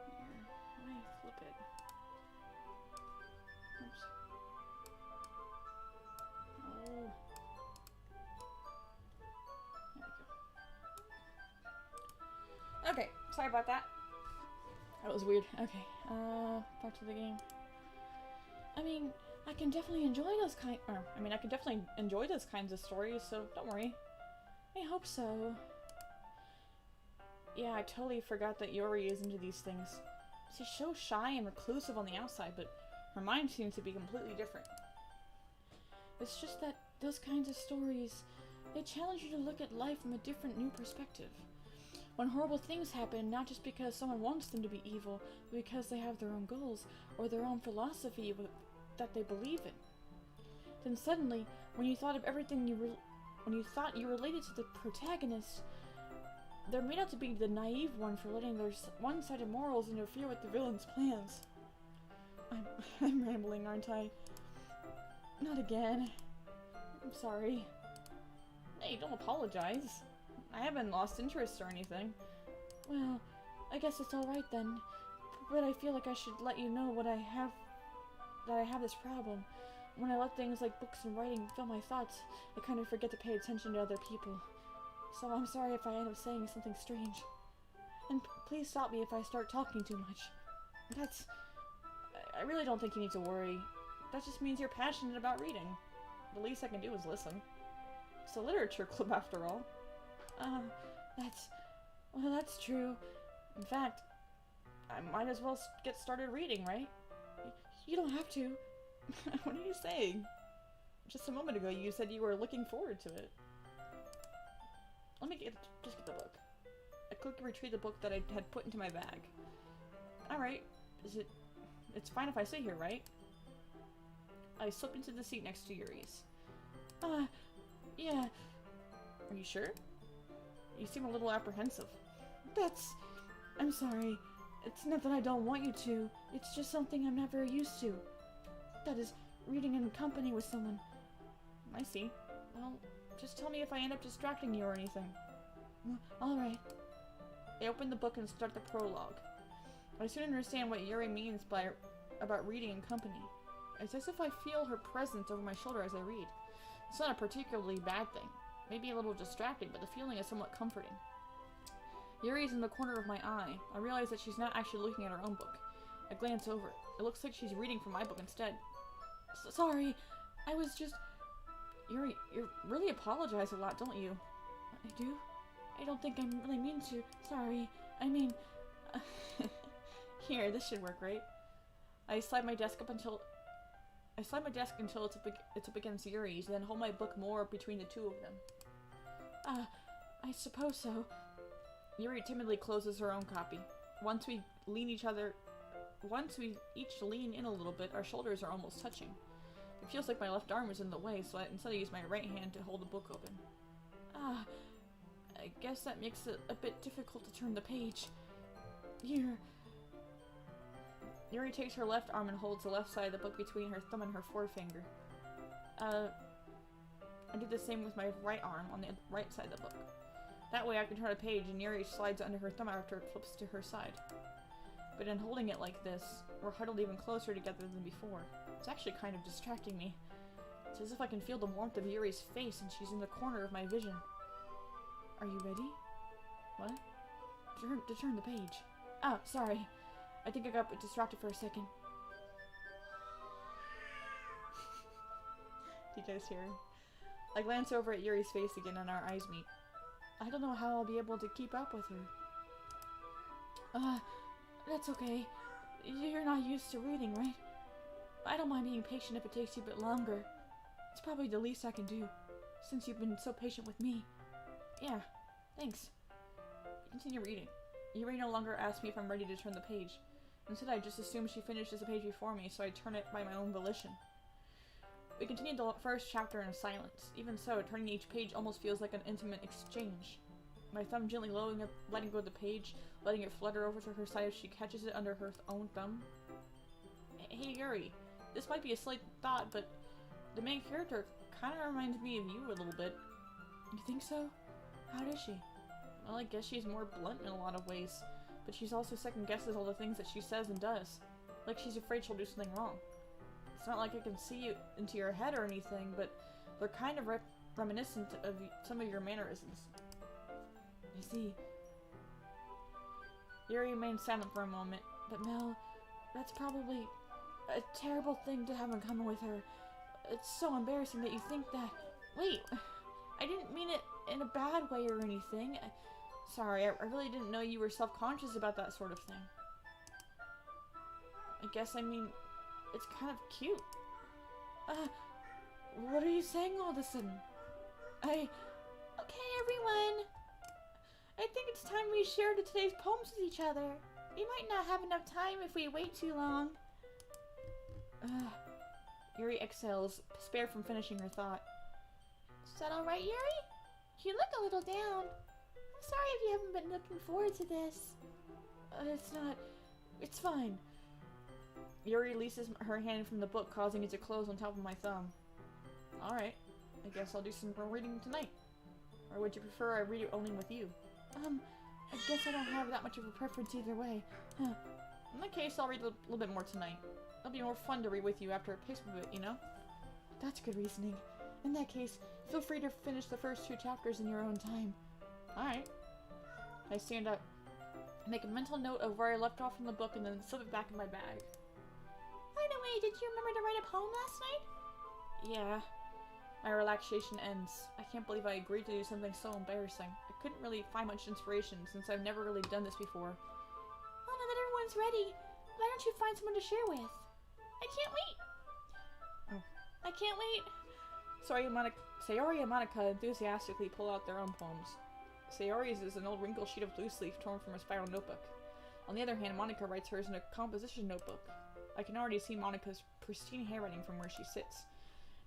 Here, why flip it? Oops. Oh. There we go. Okay, sorry about that. That was weird. Okay, back to the game. I mean, I can definitely enjoy I can definitely enjoy those kinds of stories, so don't worry. I hope so. Yeah, I totally forgot that Yuri is into these things. She's so shy and reclusive on the outside, but her mind seems to be completely different. It's just that those kinds of stories, they challenge you to look at life from a different new perspective. When horrible things happen, not just because someone wants them to be evil, but because they have their own goals or their own philosophy that they believe in. Then suddenly, when you thought of everything when you thought you related to the protagonist, they're made out to be the naive one for letting their one-sided morals interfere with the villain's plans. I'm rambling, aren't I? Not again. I'm sorry. Hey, don't apologize. I haven't lost interest or anything. Well, I guess it's alright then. But I feel like I should let you know that I have this problem. When I let things like books and writing fill my thoughts, I kind of forget to pay attention to other people. So I'm sorry if I end up saying something strange. And please stop me if I start talking too much. I really don't think you need to worry. That just means you're passionate about reading. The least I can do is listen. It's a literature club after all. That's true. In fact, I might as well get started reading, right? You don't have to. What are you saying? Just a moment ago you said you were looking forward to it. Let me just get the book. I quickly retrieved the book that I had put into my bag. Alright, it's fine if I sit here, right? I slipped into the seat next to Yuri's. Yeah. Are you sure? You seem a little apprehensive. I'm sorry. It's not that I don't want you to. It's just something I'm not very used to. That is, reading in company with someone. I see. Well, just tell me if I end up distracting you or anything. Alright. I opened the book and start the prologue. I soon understand what Yuri means about reading in company. It's as if I feel her presence over my shoulder as I read. It's not a particularly bad thing. Maybe a little distracting, but the feeling is somewhat comforting. Yuri is in the corner of my eye. I realize that she's not actually looking at her own book. I glance over. It looks like she's reading from my book instead. Sorry, I was just... Yuri, you really apologize a lot, don't you? I do? I don't think I really mean to. Sorry. I mean... Here, this should work, right? I slide my desk until it's up against Yuri's, then hold my book more between the two of them. I suppose so. Yuri timidly closes her own copy. Once we each lean in a little bit, our shoulders are almost touching. It feels like my left arm is in the way, so instead I use my right hand to hold the book open. I guess that makes it a bit difficult to turn the page. Here. Yuri takes her left arm and holds the left side of the book between her thumb and her forefinger. I did the same with my right arm on the right side of the book. That way I can turn a page and Yuri slides under her thumb after it flips to her side. But in holding it like this, we're huddled even closer together than before. It's actually kind of distracting me. It's as if I can feel the warmth of Yuri's face and she's in the corner of my vision. Are you ready? What? To turn the page. Oh, sorry. I think I got distracted for a second. Do you guys hear? I glance over at Yuri's face again and our eyes meet. I don't know how I'll be able to keep up with her. That's okay. You're not used to reading, right? I don't mind being patient if it takes you a bit longer. It's probably the least I can do, since you've been so patient with me. Yeah, thanks. Continue reading. Yuri no longer asks me if I'm ready to turn the page. Instead, I just assume she finishes the page before me, so I turn it by my own volition. We continue the first chapter in silence. Even so, turning each page almost feels like an intimate exchange. My thumb gently letting go of the page, letting it flutter over to her side as she catches it under her own thumb. Hey Yuri, this might be a slight thought, but the main character kind of reminds me of you a little bit. You think so? How does she? Well, I guess she's more blunt in a lot of ways, but she's also second-guesses all the things that she says and does. Like she's afraid she'll do something wrong. It's not like I can see into your head or anything, but they're kind of reminiscent of some of your mannerisms. I see. Yuri remained silent for a moment, but Mel, that's probably a terrible thing to have in common with her. It's so embarrassing that you think that. Wait, I didn't mean it in a bad way or anything. Sorry, I really didn't know you were self-conscious about that sort of thing. I guess, I mean, it's kind of cute. What are you saying all of a sudden? Okay, everyone. I think it's time we shared today's poems with each other. We might not have enough time if we wait too long. Yuri exhales, spared from finishing her thought. Is that alright, Yuri? You look a little down. I'm sorry if you haven't been looking forward to this. It's not... It's fine. Yuri releases her hand from the book, causing it to close on top of my thumb. Alright, I guess I'll do some more reading tonight. Or would you prefer I read it only with you? I guess I don't have that much of a preference either way. In that case, I'll read a little bit more tonight. It'll be more fun to read with you after it picks up a bit, you know? That's good reasoning. In that case, feel free to finish the first 2 chapters in your own time. Alright. I stand up, make a mental note of where I left off from the book, and then slip it back in my bag. By the way, did you remember to write a poem last night? Yeah. My relaxation ends. I can't believe I agreed to do something so embarrassing. I couldn't really find much inspiration since I've never really done this before. Oh, now that everyone's ready, why don't you find someone to share with? I can't wait! Oh. I can't wait! Sayori and Monica enthusiastically pull out their own poems. Sayori's is an old wrinkled sheet of loose leaf torn from a spiral notebook. On the other hand, Monica writes hers in a composition notebook. I can already see Monica's pristine handwriting from where she sits.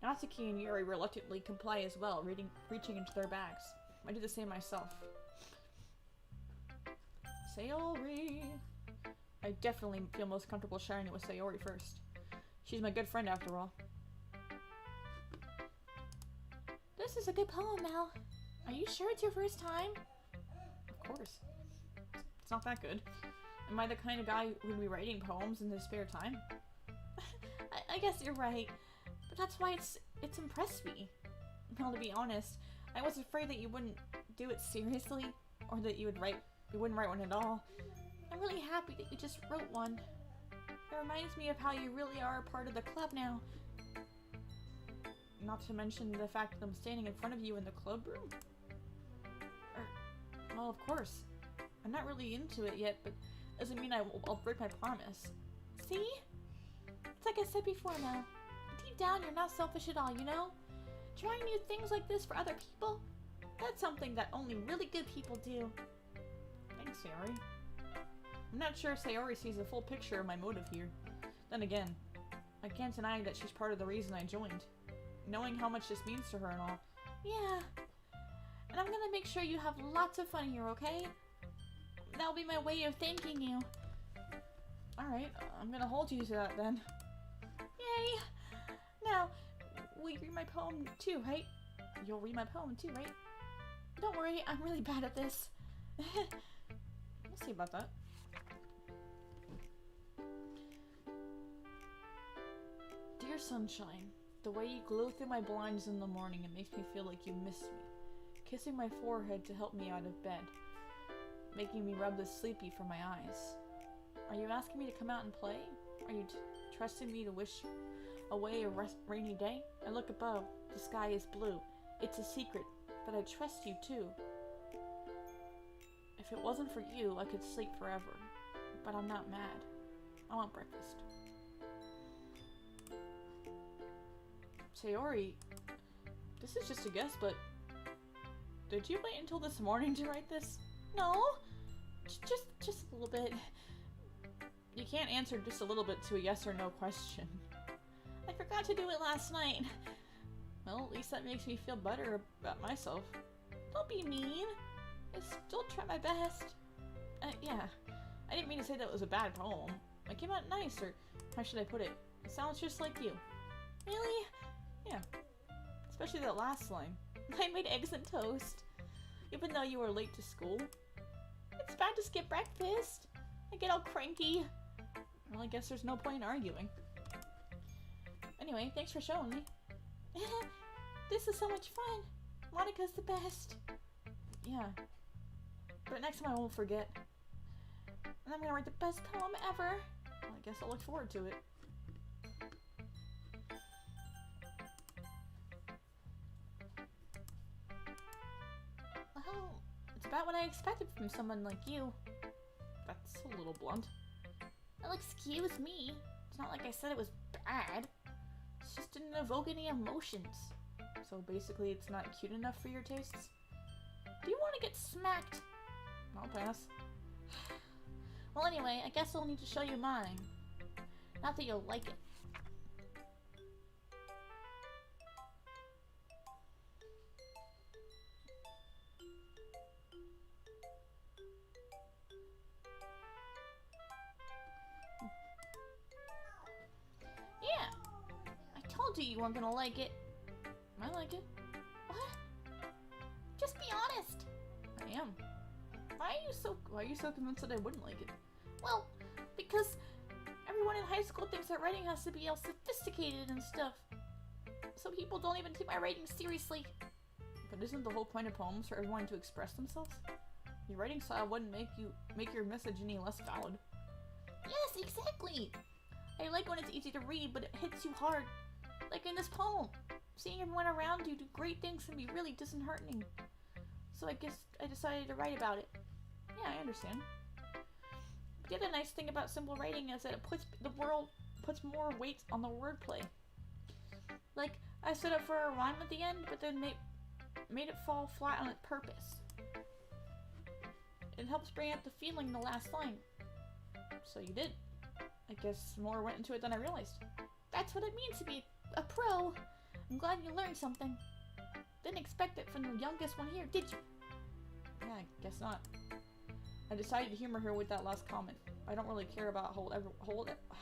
Natsuki and Yuri reluctantly comply as well, reaching into their bags. I do the same myself. Sayori! I definitely feel most comfortable sharing it with Sayori first. She's my good friend after all. This is a good poem, Mal. Are you sure it's your first time? Of course. It's not that good. Am I the kind of guy who'd be writing poems in his spare time? I guess you're right. But that's why it's impressed me. Well, to be honest, I was afraid that you wouldn't do it seriously, or that you wouldn't write one at all. I'm really happy that you just wrote one. It reminds me of how you really are a part of the club now. Not to mention the fact that I'm standing in front of you in the club room. Well, of course. I'm not really into it yet, but doesn't mean I'll break my promise. See? It's like I said before, Mel. Deep down, you're not selfish at all, you know? Trying new things like this for other people, that's something that only really good people do. Thanks, Sayori. I'm not sure if Sayori sees the full picture of my motive here. Then again, I can't deny that she's part of the reason I joined. Knowing how much this means to her and all. Yeah. And I'm gonna make sure you have lots of fun here, okay? That'll be my way of thanking you. Alright, I'm gonna hold you to that then. Yay! Now, will you read my poem too, right? You'll read my poem too, right? Don't worry, I'm really bad at this. We'll see about that. Dear sunshine, the way you glow through my blinds in the morning, it makes me feel like you miss me. Kissing my forehead to help me out of bed. Making me rub the sleepy from my eyes. Are you asking me to come out and play? Are you trusting me to wish away a rainy day? I look above. The sky is blue. It's a secret, but I trust you too. If it wasn't for you, I could sleep forever. But I'm not mad. I want breakfast. Sayori, this is just a guess, but did you wait until this morning to write this? No, just a little bit. You can't answer just a little bit to a yes or no question. I forgot to do it last night. Well, at least that makes me feel better about myself. Don't be mean. I still try my best. Yeah, I didn't mean to say that was a bad poem. It came out nice, or how should I put it? It sounds just like you. Really? Yeah, especially that last line. I made eggs and toast. Even though you were late to school. It's bad to skip breakfast. I get all cranky. Well, I guess there's no point in arguing. Anyway, thanks for showing me. This is so much fun. Monica's the best. Yeah. But next time I won't forget. And I'm gonna write the best poem ever. Well, I guess I'll look forward to it. Well, it's about what I expected from someone like you. That's a little blunt. Well, excuse me. It's not like I said it was bad. It just didn't evoke any emotions. So basically it's not cute enough for your tastes? Do you want to get smacked? I'll pass. Well, anyway, I guess I'll need to show you mine. Not that you'll like it. Yeah! I told you you weren't gonna like it. I like it. What? Just be honest. I am. Why are you so convinced that I wouldn't like it? Well, because everyone in high school thinks that writing has to be all sophisticated and stuff. So people don't even take my writing seriously. But isn't the whole point of poems for everyone to express themselves? Your writing style wouldn't make your message any less valid. Yes, exactly. I like when it's easy to read, but it hits you hard. Like in this poem. Seeing everyone around you do great things can be really disheartening. So I guess I decided to write about it. Yeah, I understand. But the other nice thing about simple writing is that it puts more weight on the wordplay. Like, I set up for a rhyme at the end, but then made it fall flat on its purpose. It helps bring out the feeling in the last line. So you did. I guess more went into it than I realized. That's what it means to be a pro. I'm glad you learned something. Didn't expect it from the youngest one here, did you? Yeah, I guess not. I decided to humor her with that last comment. I don't really care about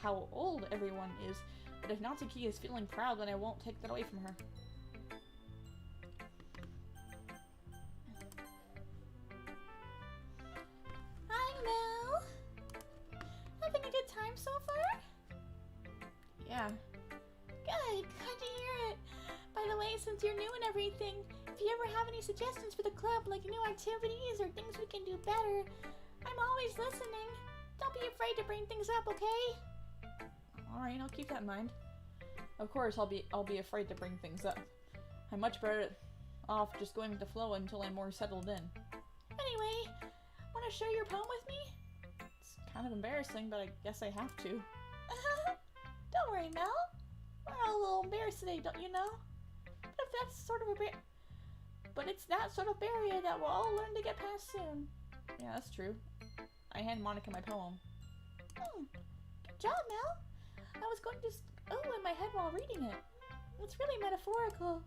how old everyone is, but if Natsuki is feeling proud, then I won't take that away from her. Hi, Mel. Having a good time so far? Yeah. Good, glad to hear it. By the way, since you're new and everything, if you ever have any suggestions for the club, like new activities or things we can do better, I'm always listening. Don't be afraid to bring things up, okay? Alright, I'll keep that in mind. Of course, I'll be afraid to bring things up. I'm much better off just going with the flow until I'm more settled in. Anyway, want to share your poem with me? It's kind of embarrassing, but I guess I have to. Don't worry, Mel. We're all a little embarrassed today, don't you know? But it's that sort of barrier that we'll all learn to get past soon. Yeah, that's true. I hand Monica my poem. Good job, Mel. I was going to in my head while reading it. It's really metaphorical.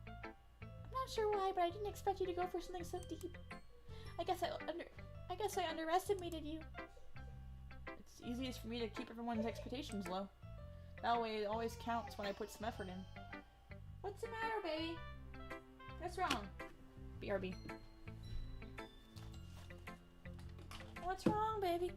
I'm not sure why, but I didn't expect you to go for something so deep. I guess I underestimated you. It's easiest for me to keep everyone's expectations low. That way it always counts when I put some effort in. What's the matter, baby? What's wrong? BRB. What's wrong, baby?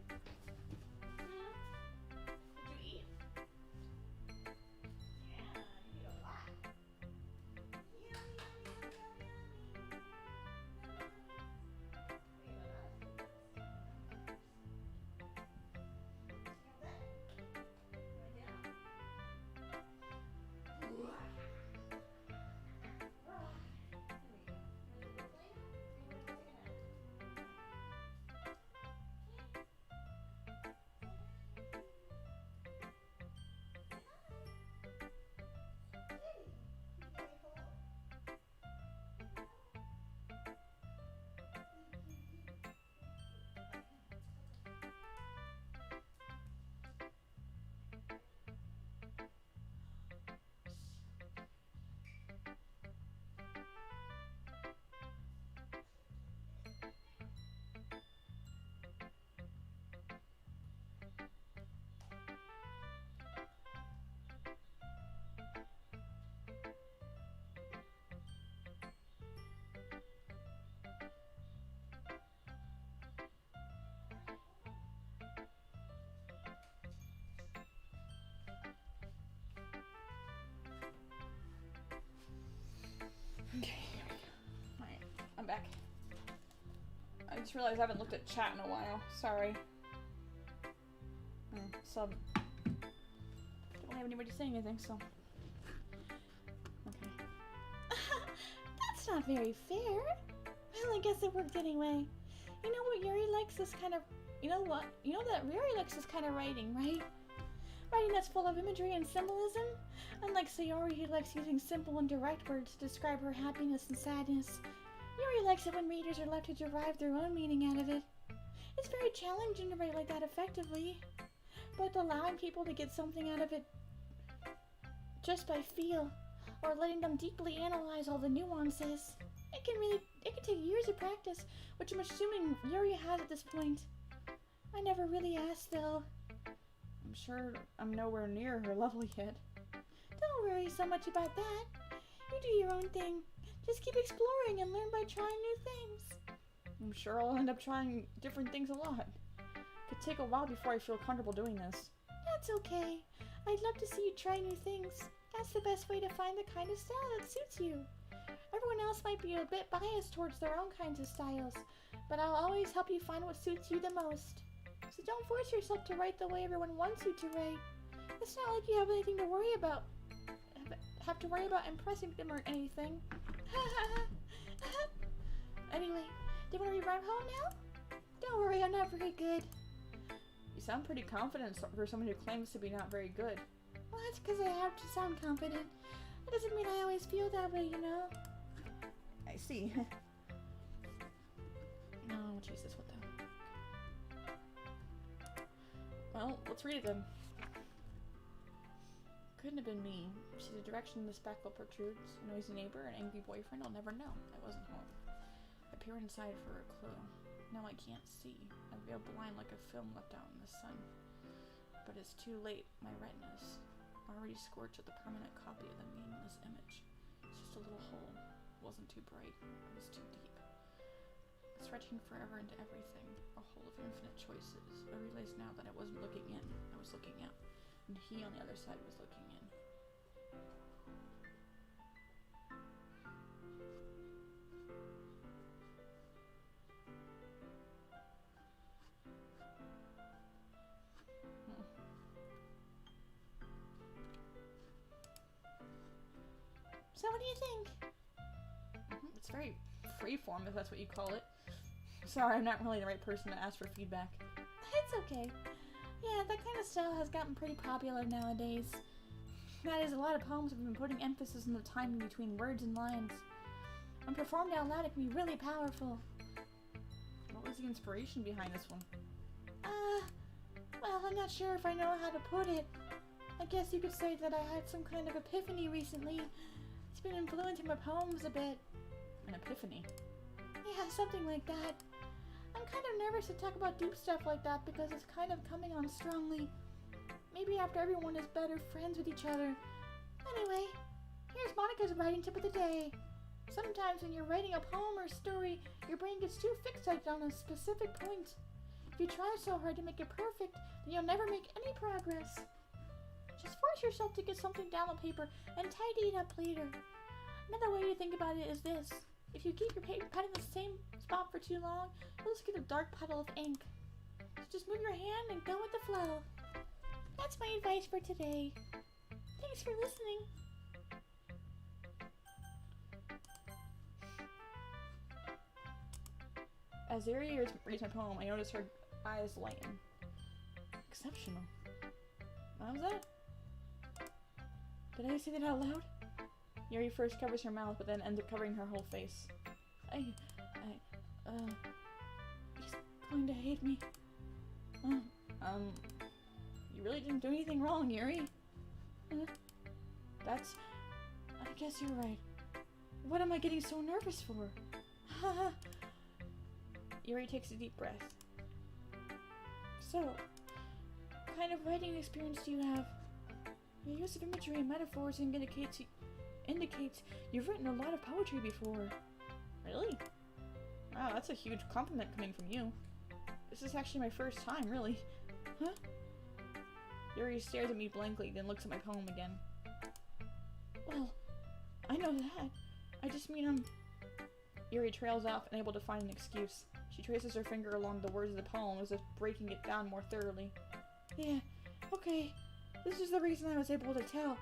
Okay, alright, I'm back. I just realized I haven't looked at chat in a while. Sorry. Don't have anybody saying anything, so. Okay. That's not very fair. Well, I guess it worked anyway. You know what Yuri likes this kind of... You know what? You know that Yuri likes this kind of writing, right? Writing that's full of imagery and symbolism? Unlike Sayori, who likes using simple and direct words to describe her happiness and sadness, Yuri likes it when readers are left to derive their own meaning out of it. It's very challenging to write like that effectively, but allowing people to get something out of it just by feel, or letting them deeply analyze all the nuances, it can take years of practice, which I'm assuming Yuri has at this point. I never really asked, though. I'm sure I'm nowhere near her level yet. Don't worry so much about that. You do your own thing. Just keep exploring and learn by trying new things. I'm sure I'll end up trying different things a lot. Could take a while before I feel comfortable doing this. That's okay. I'd love to see you try new things. That's the best way to find the kind of style that suits you. Everyone else might be a bit biased towards their own kinds of styles, but I'll always help you find what suits you the most. So don't force yourself to write the way everyone wants you to write. It's not like you have anything to worry about. Have to worry about impressing them or anything. Anyway, do you want to rewrite home now? Don't worry, I'm not very good. You sound pretty confident for someone who claims to be not very good. Well, that's because I have to sound confident. That doesn't mean I always feel that way, you know? I see. Oh, Jesus, what the... Well, let's read it then. Couldn't have been me. She's a direction in the spackle protrudes, a noisy neighbor, an angry boyfriend. I'll never know. I wasn't home. I peer inside for a clue. Now I can't see. I feel blind like a film left out in the sun. But it's too late. My retinas already scorched with a permanent copy of the meaningless image. It's just a little hole. It wasn't too bright. It was too deep. Stretching forever into everything. A hole of infinite choices. I realized now that I wasn't looking in. I was looking out. And he on the other side was looking in. So what do you think? It's very freeform, if that's what you call it. Sorry, I'm not really the right person to ask for feedback. It's okay. Yeah, that kind of style has gotten pretty popular nowadays. That is, a lot of poems have been putting emphasis on the timing between words and lines. When performed out loud, it can be really powerful. What was the inspiration behind this one? Well, I'm not sure if I know how to put it. I guess you could say that I had some kind of epiphany recently. It's been influencing my poems a bit. An epiphany? Yeah, something like that. I'm kind of nervous to talk about deep stuff like that because it's kind of coming on strongly. Maybe after everyone is better friends with each other. Anyway, here's Monica's writing tip of the day. Sometimes when you're writing a poem or story, your brain gets too fixated on a specific point. If you try so hard to make it perfect, then you'll never make any progress. Just force yourself to get something down on paper and tidy it up later. Another way to think about it is this. If you keep your paper pen in the same spot for too long, you'll just get a dark puddle of ink. So just move your hand and go with the flow. That's my advice for today. Thanks for listening. As Ari reads my poem, I notice her eyes lighten. Exceptional. What was that? Did I say that out loud? Yuri first covers her mouth, but then ends up covering her whole face. He's going to hate me. You really didn't do anything wrong, Yuri. I guess you're right. What am I getting so nervous for? Haha. Yuri takes a deep breath. So, what kind of writing experience do you have? Your use of imagery and metaphors indicates you've written a lot of poetry before. Really? Wow, that's a huge compliment coming from you. This is actually my first time, really. Huh? Yuri stares at me blankly, then looks at my poem again. Well, I know that. I just mean Yuri trails off, unable to find an excuse. She traces her finger along the words of the poem as if breaking it down more thoroughly. Yeah, okay. This is the reason I was able to tell.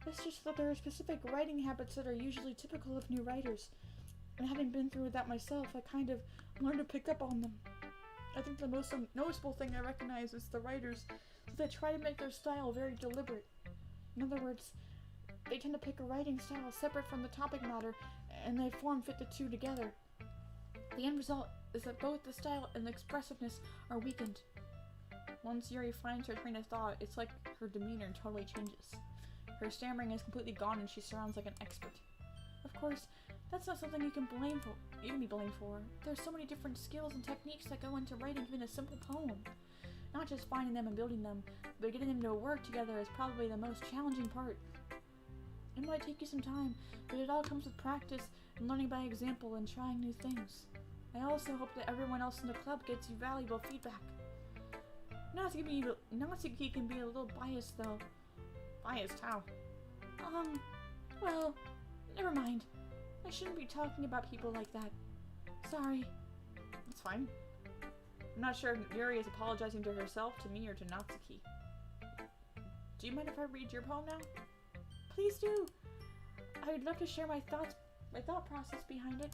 It's just that there are specific writing habits that are usually typical of new writers. And having been through that myself, I kind of learned to pick up on them. I think the most noticeable thing I recognize is the writers, that they try to make their style very deliberate. In other words, they tend to pick a writing style separate from the topic matter, and they fit the two together. The end result is that both the style and the expressiveness are weakened. Once Yuri finds her train of thought, it's like her demeanor totally changes. Her stammering is completely gone and she sounds like an expert. Of course, that's not something you can be blamed for. There's so many different skills and techniques that go into writing even a simple poem. Not just finding them and building them, but getting them to work together is probably the most challenging part. It might take you some time, but it all comes with practice and learning by example and trying new things. I also hope that everyone else in the club gets you valuable feedback. Natsuki can be a little biased though. Biased how? Well, never mind. I shouldn't be talking about people like that. Sorry. That's fine. I'm not sure if Yuri is apologizing to herself, to me, or to Natsuki. Do you mind if I read your poem now? Please do. I would love to share my thought process behind it.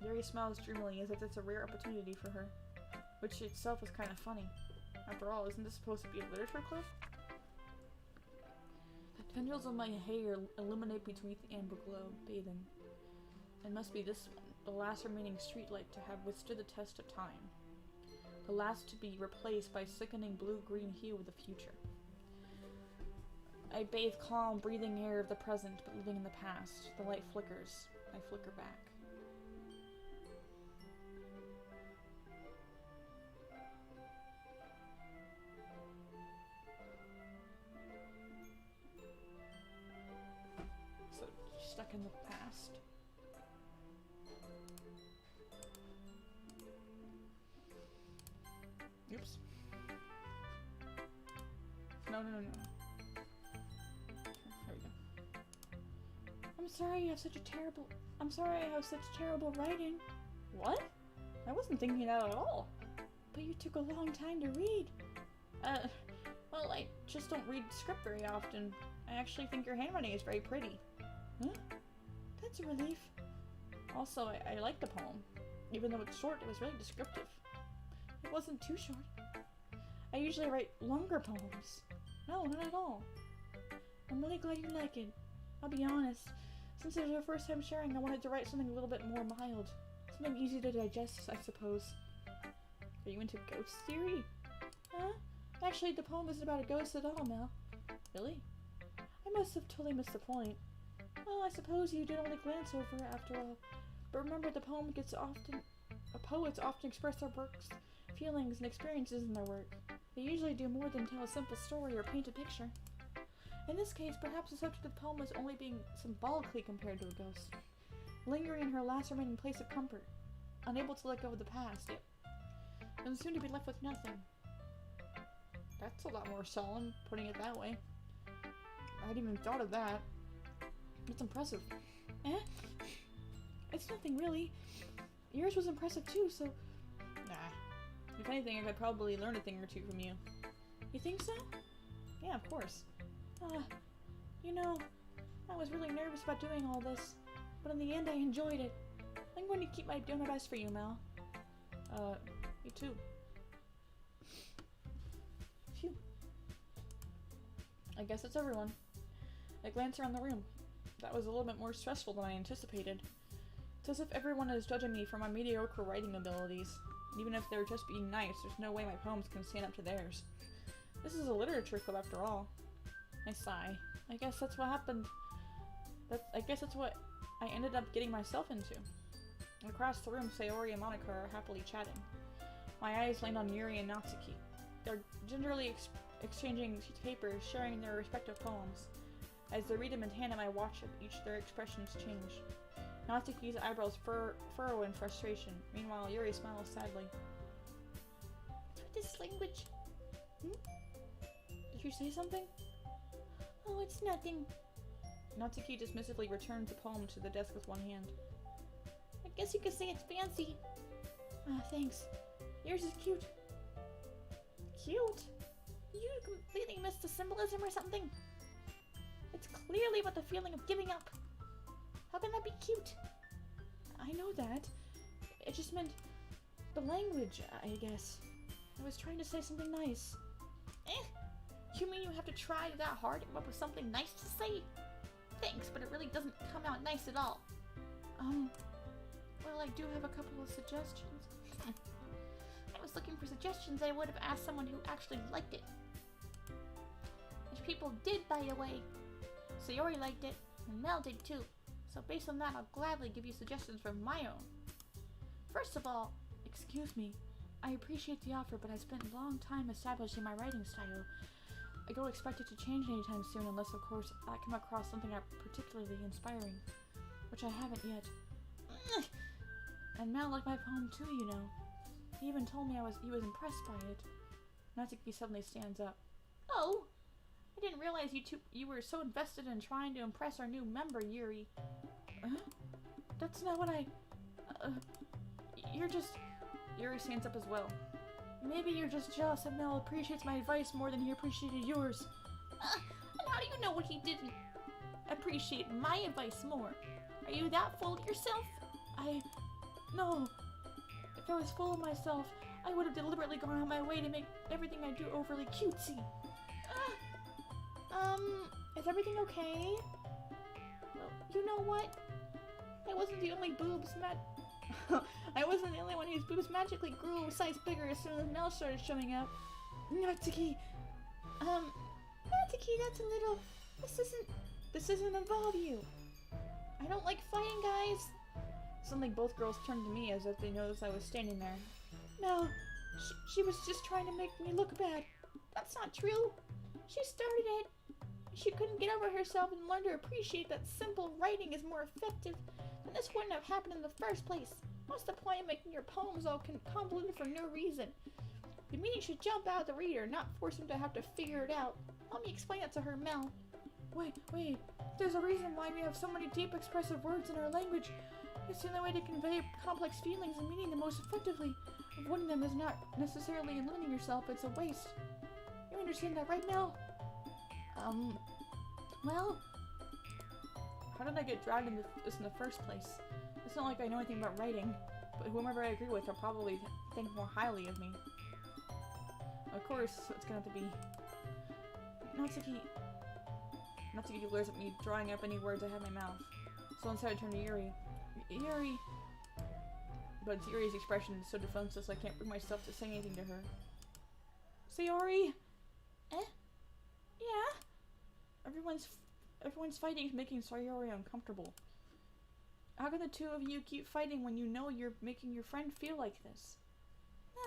Yuri smiles dreamily as if it's a rare opportunity for her, which itself is kind of funny. After all, isn't this supposed to be a literature club? The tendrils of my hair illuminate beneath the amber glow, bathing. It must be this one, the last remaining streetlight to have withstood the test of time. The last to be replaced by sickening blue-green hue of the future. I bathe calm, breathing air of the present, but living in the past. The light flickers. I flicker back. So, stuck in the past. Oops. No. There we go. I'm sorry I have such terrible writing. What? I wasn't thinking that at all. But you took a long time to read. Well, I just don't read script very often. I actually think your handwriting is very pretty. Huh? That's a relief. Also, I like the poem. Even though it's short, it was really descriptive. It wasn't too short. I usually write longer poems. No, not at all. I'm really glad you like it. I'll be honest. Since it was our first time sharing, I wanted to write something a little bit more mild. Something easy to digest, I suppose. Are you into ghost theory? Huh? Actually, the poem isn't about a ghost at all, Mel. Really? I must have totally missed the point. Well, I suppose you did only glance over it after all. But remember, poets often express their works, feelings, and experiences in their work. They usually do more than tell a simple story or paint a picture. In this case, perhaps the subject of the poem is only being symbolically compared to a ghost, lingering in her last remaining place of comfort, unable to let go of the past, yet, and soon to be left with nothing. That's a lot more solemn, putting it that way. I hadn't even thought of that. It's impressive. Eh? It's nothing really. Yours was impressive too, so... Nah. If anything, I could probably learn a thing or two from you. You think so? Yeah, of course. You know, I was really nervous about doing all this, but in the end I enjoyed it. I'm going to keep doing my best for you, Mel. You too. Phew. I guess that's everyone. I glance around the room. That was a little bit more stressful than I anticipated. It's as if everyone is judging me for my mediocre writing abilities. Even if they're just being nice, there's no way my poems can stand up to theirs. This is a literature club after all. I sigh. I guess that's what happened. I guess that's what I ended up getting myself into. Across the room, Sayori and Monica are happily chatting. My eyes land on Yuri and Natsuki. They're gingerly exchanging papers, sharing their respective poems. As they read them in tandem, I watch each their expressions change. Natsuki's eyebrows furrow in frustration. Meanwhile, Yuri smiles sadly. This language... Did you say something? Oh, it's nothing. Natsuki dismissively returns the poem to the desk with one hand. I guess you could say it's fancy. Thanks. Yours is cute. Cute? You completely missed the symbolism or something? It's clearly about the feeling of giving up. How can that be cute? I I know that. It just meant the language, I guess. I was trying to say something nice. You mean you have to try that hard to come up with something nice to say? Thanks, but it really doesn't come out nice at all. Well, I do have a couple of suggestions. I was looking for suggestions. I would have asked someone who actually liked it. Which people did, by the way. Sayori liked it, and Mel did too. So based on that, I'll gladly give you suggestions from my own. First of all, excuse me. I appreciate the offer, but I spent a long time establishing my writing style. I don't expect it to change anytime soon unless, of course, I come across something particularly inspiring. Which I haven't yet. And Mel liked my poem too, you know. He even told me he was impressed by it. Natsuki suddenly stands up. Oh! I didn't realize you were so invested in trying to impress our new member, Yuri. That's not what you're just... Yuri stands up as well. Maybe you're just jealous that Mel appreciates my advice more than he appreciated yours. And how do you know what he didn't appreciate my advice more? Are you that full of yourself? No. If I was full of myself, I would have deliberately gone out of my way to make everything I do overly cutesy. Is everything okay? Well, you know what? I wasn't the only I wasn't the only one whose boobs magically grew a size bigger as soon as Mel started showing up. Natsuki! Natsuki, that's a little... This doesn't involve you. I don't like fighting, guys. Suddenly both girls turned to me as if they noticed I was standing there. Mel, she was just trying to make me look bad. That's not true. She started it. She couldn't get over herself and learned to appreciate that simple writing is more effective, then this wouldn't have happened in the first place. What's the point of making your poems all convoluted for no reason? The meaning should jump out at the reader, not force him to have to figure it out. Let me explain that to her, Mel. Wait. There's a reason why we have so many deep expressive words in our language. It's the only way to convey complex feelings and meaning the most effectively. Avoiding them is not necessarily limiting yourself, it's a waste. You understand that, right, Mel? Well... How did I get dragged into this in the first place? It's not like I know anything about writing, but whomever I agree with will probably think more highly of me. Of course, it's gonna have to be... Natsuki glares at me, drawing up any words I have in my mouth. So instead I turn to Yuri. Yuri! But Yuri's expression is so defenseless I can't bring myself to say anything to her. Sayori! Yeah? Everyone's fighting is making Sayori uncomfortable. How can the two of you keep fighting when you know you're making your friend feel like this?